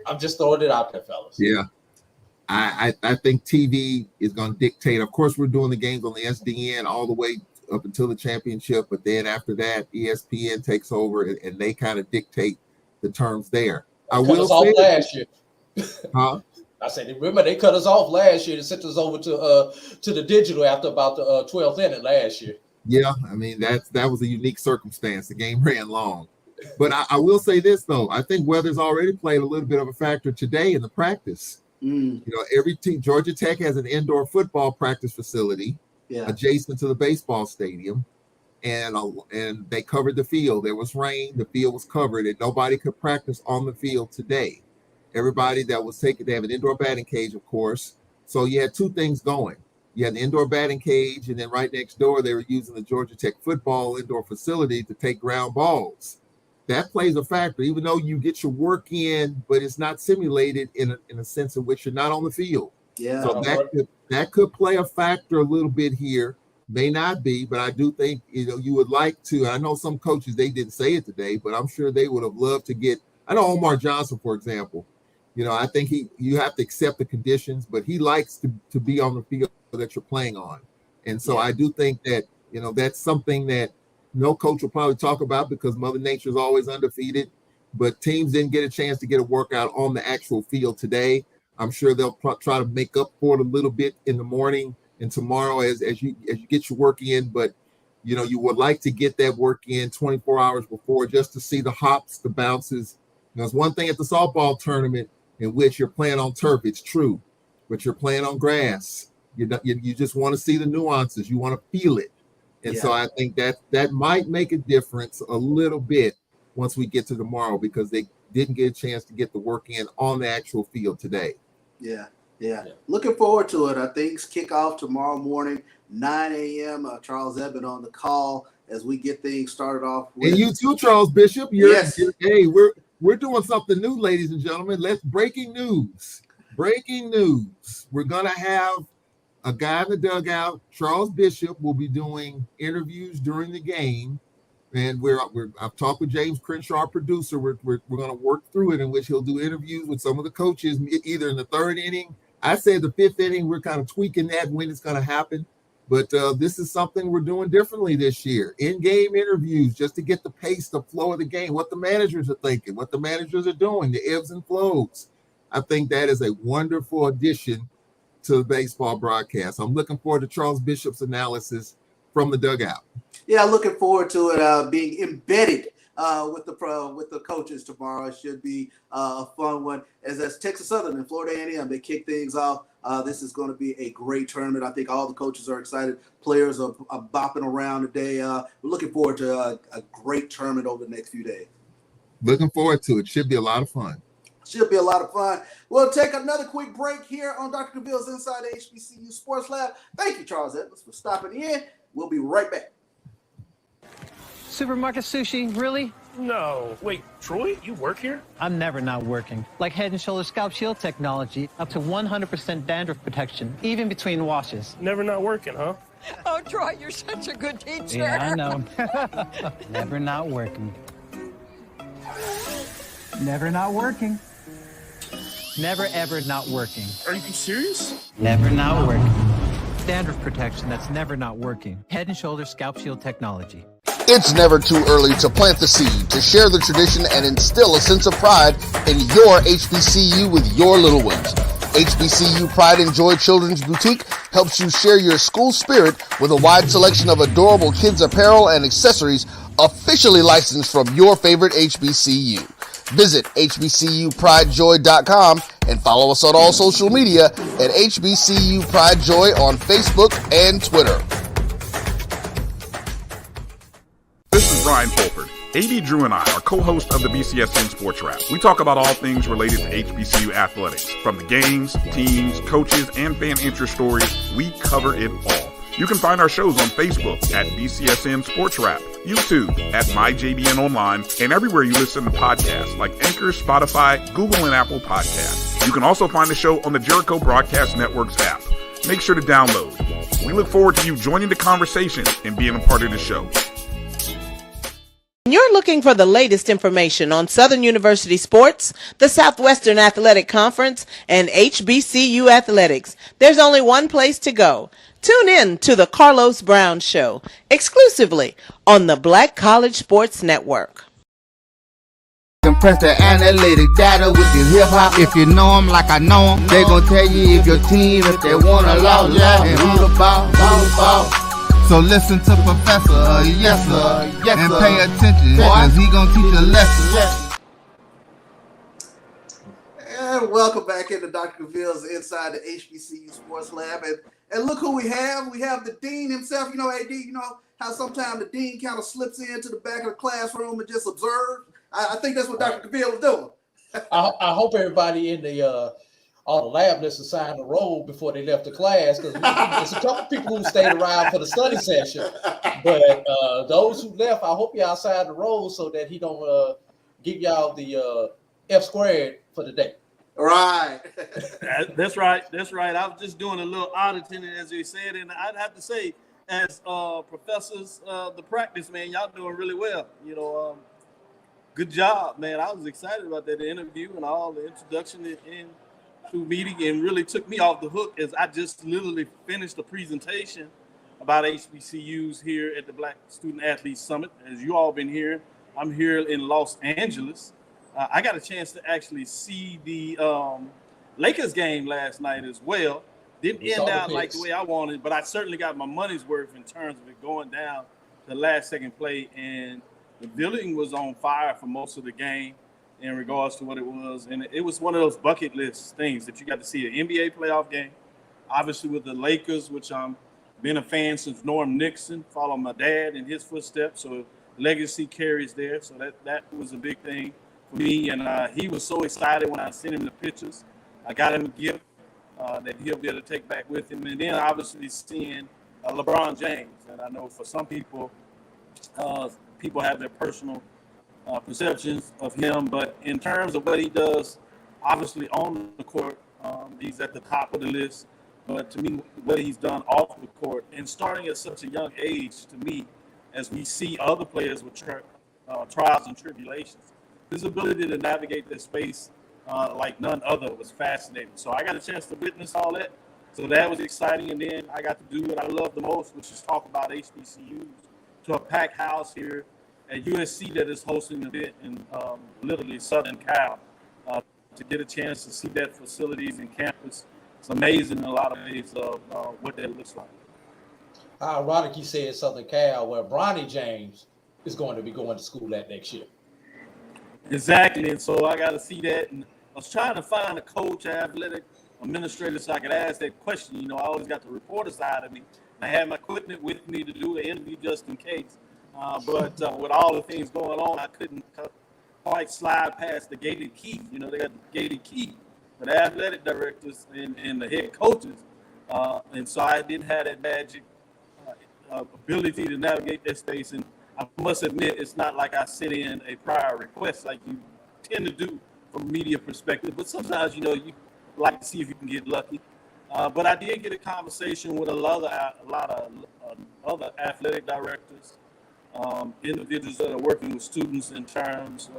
I'm just throwing it out there, fellas.
Yeah. I think TV is going to dictate. Of course, we're doing the games on the SDN all the way up until the championship, but then after that, ESPN takes over and they kind of dictate the terms there.
I will say last year.
Huh?
I said, remember they cut us off last year and sent us over to the digital after about the 12th inning last year.
Yeah, I mean that was a unique circumstance. The game ran long, but I will say this though. I think weather's already played a little bit of a factor today in the practice. You know, every team, Georgia Tech has an indoor football practice facility adjacent to the baseball stadium, and they covered the field. There was rain, the field was covered, and nobody could practice on the field today. Everybody that was taken, they have an indoor batting cage, of course. So you had 2 things going. You had the indoor batting cage, and then right next door, they were using the Georgia Tech football indoor facility to take ground balls. That plays a factor, even though you get your work in, but it's not simulated in a sense in which you're not on the field.
Yeah.
So that could play a factor a little bit here. May not be, but I do think, you would like to. I know some coaches, they didn't say it today, but I'm sure they would have loved to get. I know Omar Johnson, for example. I think you have to accept the conditions, but he likes to be on the field that you're playing on. And so I do think that, that's something that no coach will probably talk about because Mother Nature is always undefeated, but teams didn't get a chance to get a workout on the actual field today. I'm sure they'll try to make up for it a little bit in the morning and tomorrow as you get your work in, but you would like to get that work in 24 hours before just to see the hops, the bounces. It's one thing at the softball tournament in which you're playing on turf, it's true, but you're playing on grass. You just want to see the nuances. You want to feel it. And so I think that might make a difference a little bit once we get to tomorrow because they didn't get a chance to get the work in on the actual field today.
Yeah. Looking forward to it. I think kick off tomorrow morning, 9 a.m. Charles Eben on the call as we get things started off.
And you too, Charles Bishop.
Yes.
Hey, we're doing something new, ladies and gentlemen. Breaking news. We're going to have a guy in the dugout. Charles Bishop will be doing interviews during the game. And I've talked with James Crenshaw, our producer. We're going to work through it in which he'll do interviews with some of the coaches, either in the third inning. I say the fifth inning, we're kind of tweaking that when it's going to happen. But this is something we're doing differently this year. In-game interviews just to get the pace, the flow of the game, what the managers are thinking, what the managers are doing, the ebbs and flows. I think that is a wonderful addition to the baseball broadcast. I'm looking forward to Charles Bishop's analysis from the dugout.
Yeah, looking forward to it being embedded with the coaches tomorrow. It should be a fun one. As Texas Southern and Florida A&M, they kick things off. This is going to be a great tournament. I think all the coaches are excited. Players are bopping around today. We're looking forward to a great tournament over the next few days.
Looking forward to it. Should be a lot of fun.
Should be a lot of fun. We'll take another quick break here on Dr. Cavill's Inside the HBCU Sports Lab. Thank you, Charles Edmonds, for stopping in. We'll be right back.
Supermarket sushi, really?
No. Wait, Troy, you work here?
I'm never not working. Like Head & Shoulders Scalp Shield technology, up to 100% dandruff protection, even between washes.
Never not working, huh?
Oh, Troy, you're such a good teacher.
Yeah, I know. Never not working. Never not working. Never, ever not working.
Are you serious?
Never not working. Dandruff protection that's never not working. Head & Shoulders Scalp Shield technology.
It's never too early to plant the seed, to share the tradition, and instill a sense of pride in your HBCU with your little ones. HBCU Pride and Joy Children's Boutique helps you share your school spirit with a wide selection of adorable kids apparel and accessories officially licensed from your favorite HBCU. Visit hbcupridejoy.com and follow us on all social media at HBCU Pride Joy on Facebook and Twitter.
This is Brian Fulford. AD Drew and I are co-hosts of the BCSN Sports Wrap. We talk about all things related to HBCU athletics. From the games, teams, coaches, and fan interest stories, we cover it all. You can find our shows on Facebook at BCSN Sports Wrap, YouTube at MyJBN Online, and everywhere you listen to podcasts like Anchor, Spotify, Google, and Apple Podcasts. You can also find the show on the Jericho Broadcast Network's app. Make sure to download. We look forward to you joining the conversation and being a part of the show.
You're looking for the latest information on Southern University sports, the Southwestern Athletic Conference, and HBCU athletics. There's only one place to go. Tune in to the Carlos Brown Show, exclusively on the Black College Sports Network.
Compress the analytic data with your hip-hop. If you know them like I know them, they gon' tell you if your team, if they wanna lose, and who the ball. So listen to Professor, yes sir, and pay attention, cause he gon' teach a lesson.
And welcome back into Dr. Cavill's Inside the HBCU Sports Lab. And look who we have. We have the dean himself. You know, AD, you know how sometimes the dean kind of slips into the back of the classroom and just observes? I think that's what Dr. Cavill was doing.
I hope everybody in the all the lab lists assigned a roll before they left the class, because there's a couple people who stayed around for the study session. But those who left, I hope y'all signed the roll so that he don't give y'all the F squared for the day.
Right.
That's right. That's right. I was just doing a little auditing, as they said, and I'd have to say, as professors, the practice, man, y'all doing really well. You know, good job, man. I was excited about that interview and all the introduction and through meeting, and really took me off the hook as I just literally finished a presentation about HBCUs here at the Black Student Athlete Summit. As you all been here, I'm here in Los Angeles. I got a chance to actually see the Lakers game last night as well. Didn't end out like the way I wanted, but I certainly got my money's worth in terms of it going down to the last second play. And the building was on fire for most of the game in regards to what it was. And it was one of those bucket list things that you got to see an NBA playoff game. Obviously with the Lakers, which I'm been a fan since Norm Nixon, followed my dad in his footsteps. So legacy carries there. So that was a big thing for me. And he was so excited when I sent him the pictures. I got him a gift that he'll be able to take back with him. And then obviously seeing LeBron James. And I know for some people, people have their personal perceptions of him, but in terms of what he does, obviously on the court, he's at the top of the list. But to me, what he's done off the court, and starting at such a young age, to me, as we see other players with trials and tribulations, his ability to navigate this space like none other was fascinating. So I got a chance to witness all that. So that was exciting. And then I got to do what I love the most, which is talk about HBCUs to a packed house here at USC that is hosting an event in literally Southern Cal, to get a chance to see that facilities and campus. It's amazing in a lot of ways of what that looks like.
How ironic you said Southern Cal, where Bronny James is going to be going to school that next year.
Exactly, and so I got to see that. And I was trying to find a coach, athletic administrator, so I could ask that question. You know, I always got the reporter side of me. I had my equipment with me to do the interview just in case. But with all the things going on, I couldn't quite slide past the gated key. You know, they got the gated key for the athletic directors and the head coaches. And so I didn't have that magic ability to navigate that space. And I must admit, it's not like I sent in a prior request like you tend to do from a media perspective. But sometimes, you know, you like to see if you can get lucky. But I did get a conversation with a lot of other athletic directors, individuals that are working with students in terms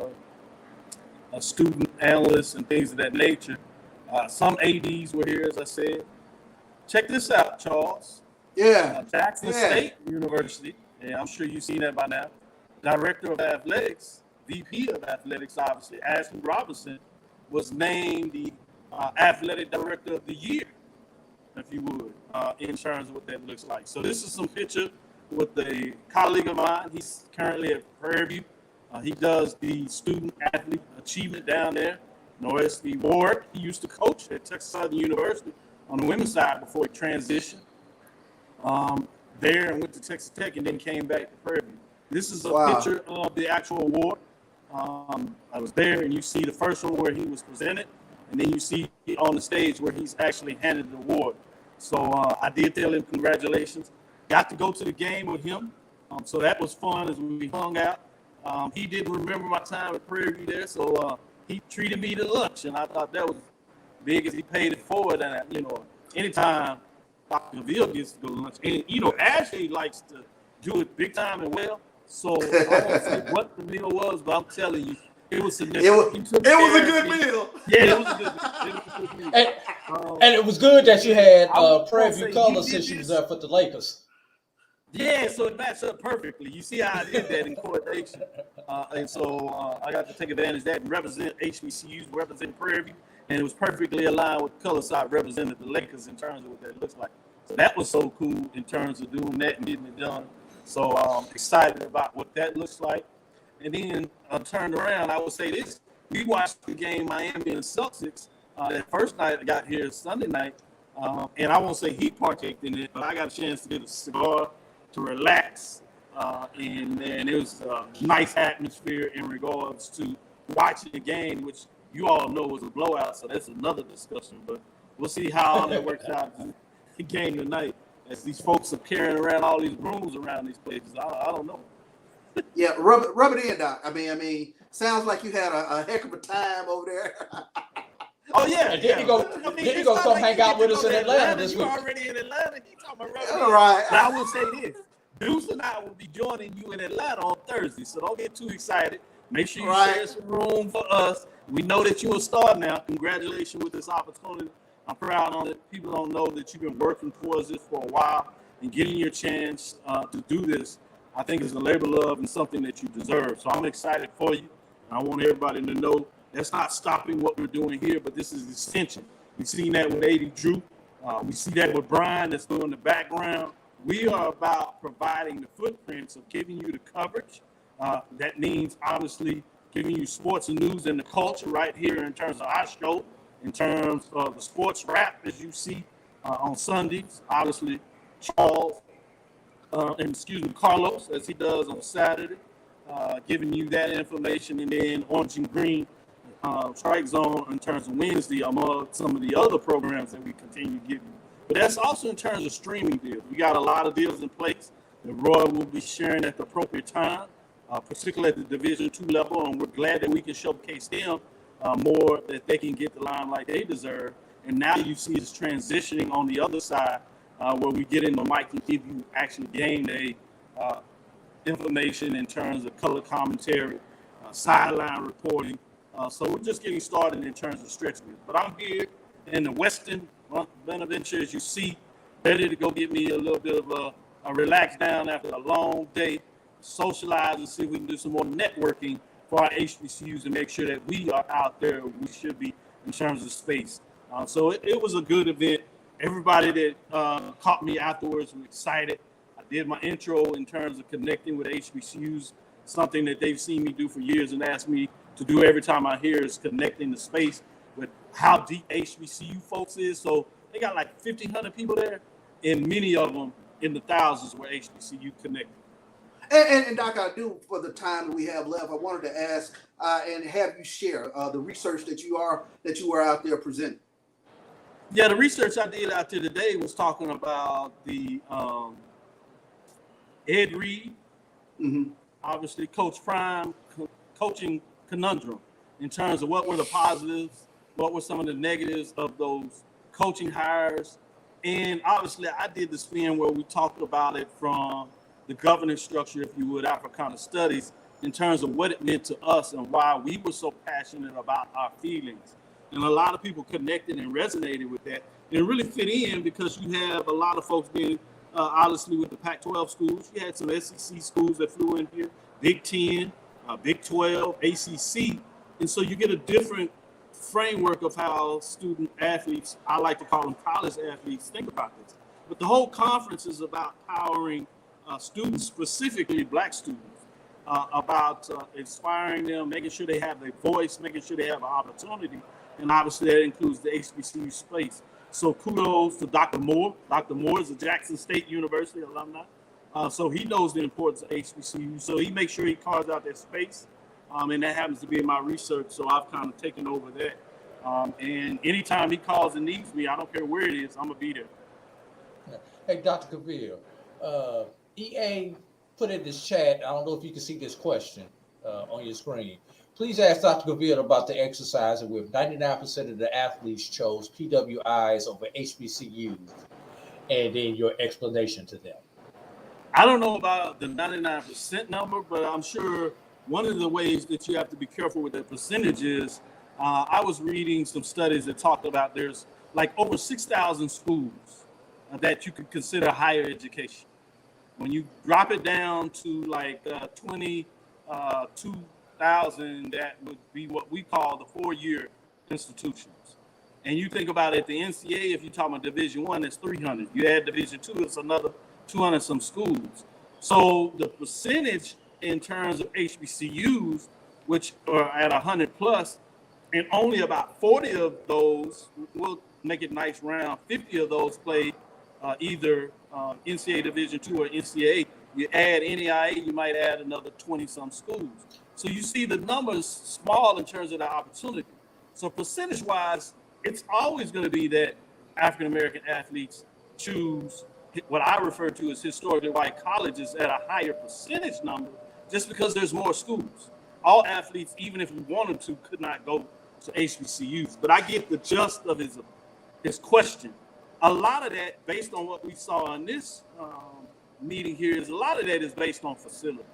of student analysts and things of that nature. Some ADs were here, as I said. Check this out, Charles.
Yeah.
Jackson State University, and I'm sure you've seen that by now. Director of Athletics, VP of Athletics, obviously, Ashley Robinson, was named the Athletic Director of the Year, if you would, in terms of what that looks like. So this is some picture with a colleague of mine. He's currently at Prairie View. He does the student athlete achievement down there. Norris Ward, he used to coach at Texas Southern University on the women's side before he transitioned there and went to Texas Tech and then came back to Prairie View. This is a picture of the actual award. I was there, and you see the first one where he was presented, and then you see on the stage where he's actually handed the award. So I did tell him congratulations. Got to go to the game with him, so that was fun as we hung out. He didn't remember my time at Prairie View there, so he treated me to lunch, and I thought that was big as he paid it forward. And, you know, anytime Dr. Cavil gets to go to lunch, and, you know, Ashley likes to do it big time and well. So I won't say what the meal was, but I'm telling you, it was significant.
It was a good meal.
Yeah, it was a good meal.
And it was good that you had Prairie View colors since you was there for the Lakers.
Yeah, so it matched up perfectly. You see how I did that in coordination. And so I got to take advantage of that and represent HBCUs, represent Prairie View, and it was perfectly aligned with the color side represented the Lakers in terms of what that looks like. So that was so cool in terms of doing that and getting it done. So excited about what that looks like. And then turned around, I would say this. We watched the game Miami and Celtics. That first night I got here Sunday night, and I won't say he partaked in it, but I got a chance to get a cigar, to relax, and it was a nice atmosphere in regards to watching the game, which you all know was a blowout, so that's another discussion. But we'll see how all that works out in the game tonight, as these folks are carrying around all these brooms around these places. I don't know.
Yeah, rub it in, Doc. I mean, sounds like you had a heck of a time over there.
Oh yeah,
And then you go come hang out with us in Atlanta this week.
You already in Atlanta. You talking about
All right.
Now, I will say this: Deuce and I will be joining you in Atlanta on Thursday, so don't get too excited. Make sure you share some room for us. We know that you're a star now. Congratulations with this opportunity. I'm proud on it. People don't know that you've been working towards this for a while, and getting your chance to do this, I think, is a labor of love and something that you deserve. So I'm excited for you. And I want everybody to know that's not stopping what we're doing here, but this is extension. We've seen that with AD Drew. We see that with Brian that's doing the background. We are about providing the footprints of giving you the coverage. That means, obviously, giving you sports and news and the culture right here in terms of our show, in terms of the sports wrap, as you see on Sundays. Obviously, Carlos, as he does on Saturday, giving you that information, and then Orange and Green Strike Zone in terms of Wednesday, among some of the other programs that we continue to give you. But that's also in terms of streaming deals. We got a lot of deals in place that Roy will be sharing at the appropriate time, particularly at the Division II level, and we're glad that we can showcase them more, that they can get the limelight they deserve. And now you see us transitioning on the other side, where we get in the mic and give you actually game day information in terms of color commentary, sideline reporting. So we're just getting started in terms of stretch deals. But I'm here in the Western Bonaventure, as you see, ready to go get me a little bit of a relax down after a long day, socialize, and see if we can do some more networking for our HBCUs and make sure that we are out there where we should be in terms of space. So it was a good event. Everybody that caught me afterwards was excited. I did my intro in terms of connecting with HBCUs, something that they've seen me do for years and asked me to do every time I hear, is connecting the space with how deep HBCU folks is. So they got like 1,500 people there, and many of them in the thousands were HBCU connected.
And Doc, I do, for the time that we have left, I wanted to ask and have you share the research that you were out there presenting.
Yeah, the research I did out there today was talking about the Ed Reed, obviously Coach Prime coaching conundrum in terms of what were the positives, what were some of the negatives of those coaching hires. And obviously I did the spin where we talked about it from the governance structure, if you would, Africana studies, in terms of what it meant to us and why we were so passionate about our feelings. And a lot of people connected and resonated with that. And it really fit in because you have a lot of folks being, obviously, with the Pac-12 schools. You had some SEC schools that flew in here, Big 10, Big 12, ACC. And so you get a different framework of how student athletes, I like to call them college athletes, think about this. But the whole conference is about powering students, specifically Black students, about inspiring them, making sure they have their voice, making sure they have an opportunity. And obviously that includes the HBCU space. So kudos to Dr. Moore. Dr. Moore is a Jackson State University alumni. So he knows the importance of HBCU. So he makes sure he carves out that space. And that happens to be in my research. So I've kind of taken over that. And anytime he calls and needs me, I don't care where it is, I'm going to be there.
Hey, Dr. Cavil, EA put in this chat, I don't know if you can see this question on your screen. Please ask Dr. Cavil about the exercise in which 99% of the athletes chose PWIs over HBCUs, and then your explanation to them.
I don't know about the 99% number, but I'm sure one of the ways that you have to be careful with that percentage is, I was reading some studies that talked about there's like over 6,000 schools that you could consider higher education. When you drop it down to like 22,000, that would be what we call the 4-year institutions. And you think about it, the NCAA, if you're talking about Division I, it's 300. You add Division II, it's another 200 some schools. So the percentage in terms of HBCUs, which are at 100 plus, and only about 40 of those, we'll make it nice round, 50 of those play either NCAA Division II or NCAA. You add NAIA, you might add another 20 some schools. So you see the numbers small in terms of the opportunity. So percentage-wise, it's always going to be that African-American athletes choose what I refer to as historically white colleges at a higher percentage number just because there's more schools. All athletes, even if we wanted to, could not go to HBCUs. But I get the gist of his question. A lot of that, based on what we saw in this meeting here, is a lot of that is based on facility.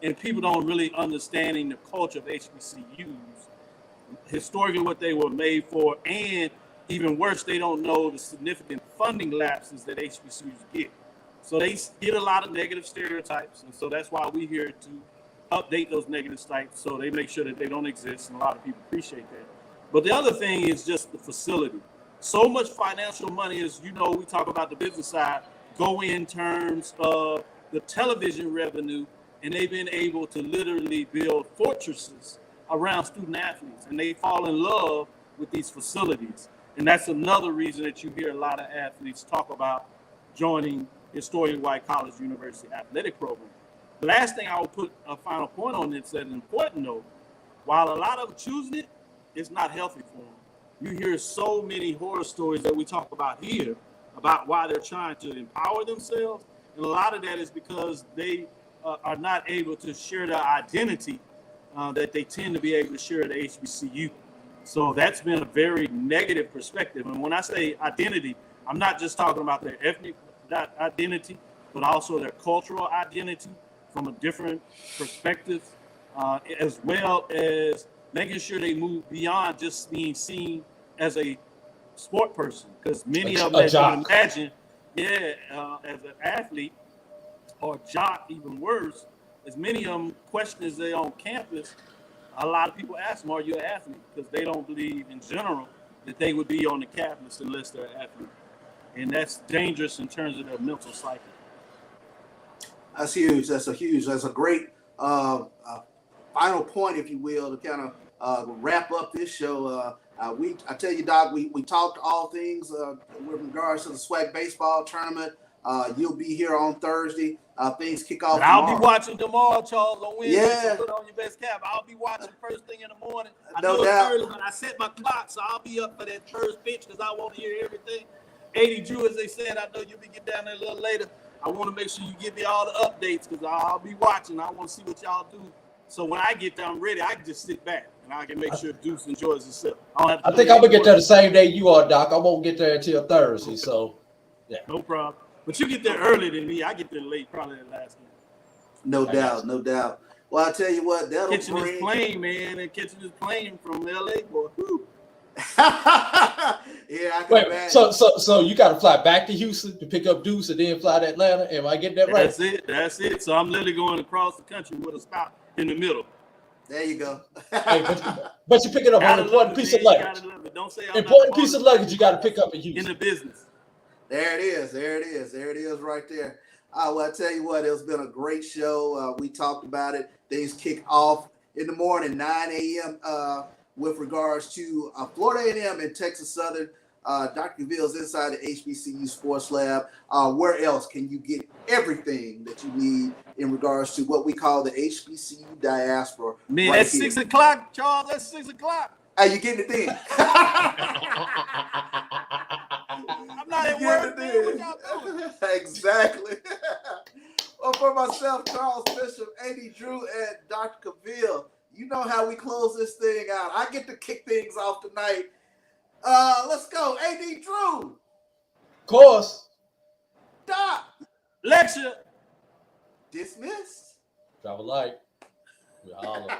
And people don't really understanding the culture of HBCUs, historically what they were made for, and even worse, they don't know the significant funding lapses that HBCUs get. So they get a lot of negative stereotypes, and so that's why we're here to update those negative sites so they make sure that they don't exist, and a lot of people appreciate that. But the other thing is just the facility. So much financial money is, we talk about the business side, go in terms of the television revenue, and they've been able to literally build fortresses around student athletes, and they fall in love with these facilities. And that's another reason that you hear a lot of athletes talk about joining historically white college university athletic program. The last thing I will put a final point on this that is important though, while a lot of them choosing it, it's not healthy for them. You hear so many horror stories that we talk about here about why they're trying to empower themselves. And a lot of that is because they are not able to share their identity that they tend to be able to share at the HBCU. So that's been a very negative perspective. And when I say identity, I'm not just talking about their ethnic identity, but also their cultural identity from a different perspective, as well as making sure they move beyond just being seen as a sport person. Because many of them, as you can imagine, as an athlete or jock, even worse, as many of them question as they're on campus, a lot of people ask them, are you an athlete? Because they don't believe in general that they would be on the campus unless they're an athlete. And that's dangerous in terms of their mental psyche.
That's huge. That's a great final point, if you will, to kind of wrap up this show. I tell you, Doc, we talked all things with regards to the SWAC baseball tournament. You'll be here on Thursday. Things kick off tomorrow.
I'll be watching tomorrow, Charles, on Wednesday.
Yeah.
So put on your best cap. I'll be watching first thing in the morning. I
No
know
doubt.
it's early, but I set my clock, so I'll be up for that first pitch because I want to hear everything. 80 Drew, as they said, I know you'll be getting down there a little later. I want to make sure you give me all the updates because I'll be watching. I want to see what y'all do. So when I get there, I'm ready. I can just sit back and I can make sure Deuce enjoys himself.
I think I'm gonna get there the same day you are, Doc. I won't get there until Thursday. So, yeah,
no problem. But you get there earlier than me. I get there late, probably the last game.
No doubt, no doubt. Well, I tell you what, that'll
Catching
bring.
this plane, man, and catching this plane from LA, boy. Whew.
Yeah, I can imagine.
So you got to fly back to Houston to pick up Deuce and then fly to Atlanta. Am I getting that right?
That's it. So I'm literally going across the country with a stop in the middle.
There you go.
Hey, but you're picking up an important piece of luggage.
Don't say
Important piece of luggage you got to pick up in Houston.
In the business.
There it is. There it is. There it is right there. Well, I tell you what, it's been a great show. We talked about it. Things kick off in the morning, 9 a.m. With regards to Florida A&M and Texas Southern. Dr. Cavill's inside the HBCU Sports Lab. Where else can you get everything that you need in regards to what we call the HBCU diaspora?
Man,
right
that's
here.
6 o'clock, Charles. That's 6 o'clock.
Are you getting it then?
I'm not at work, man. What y'all doing?
Exactly. Well, for myself, Charles Bishop, A.D. Drew, and Dr. Cavil, you know how we close this thing out. I get to kick things off tonight. Let's go. A.D. Drew.
Of course.
Doc.
Lecture.
Dismissed.
Travel light. We holler.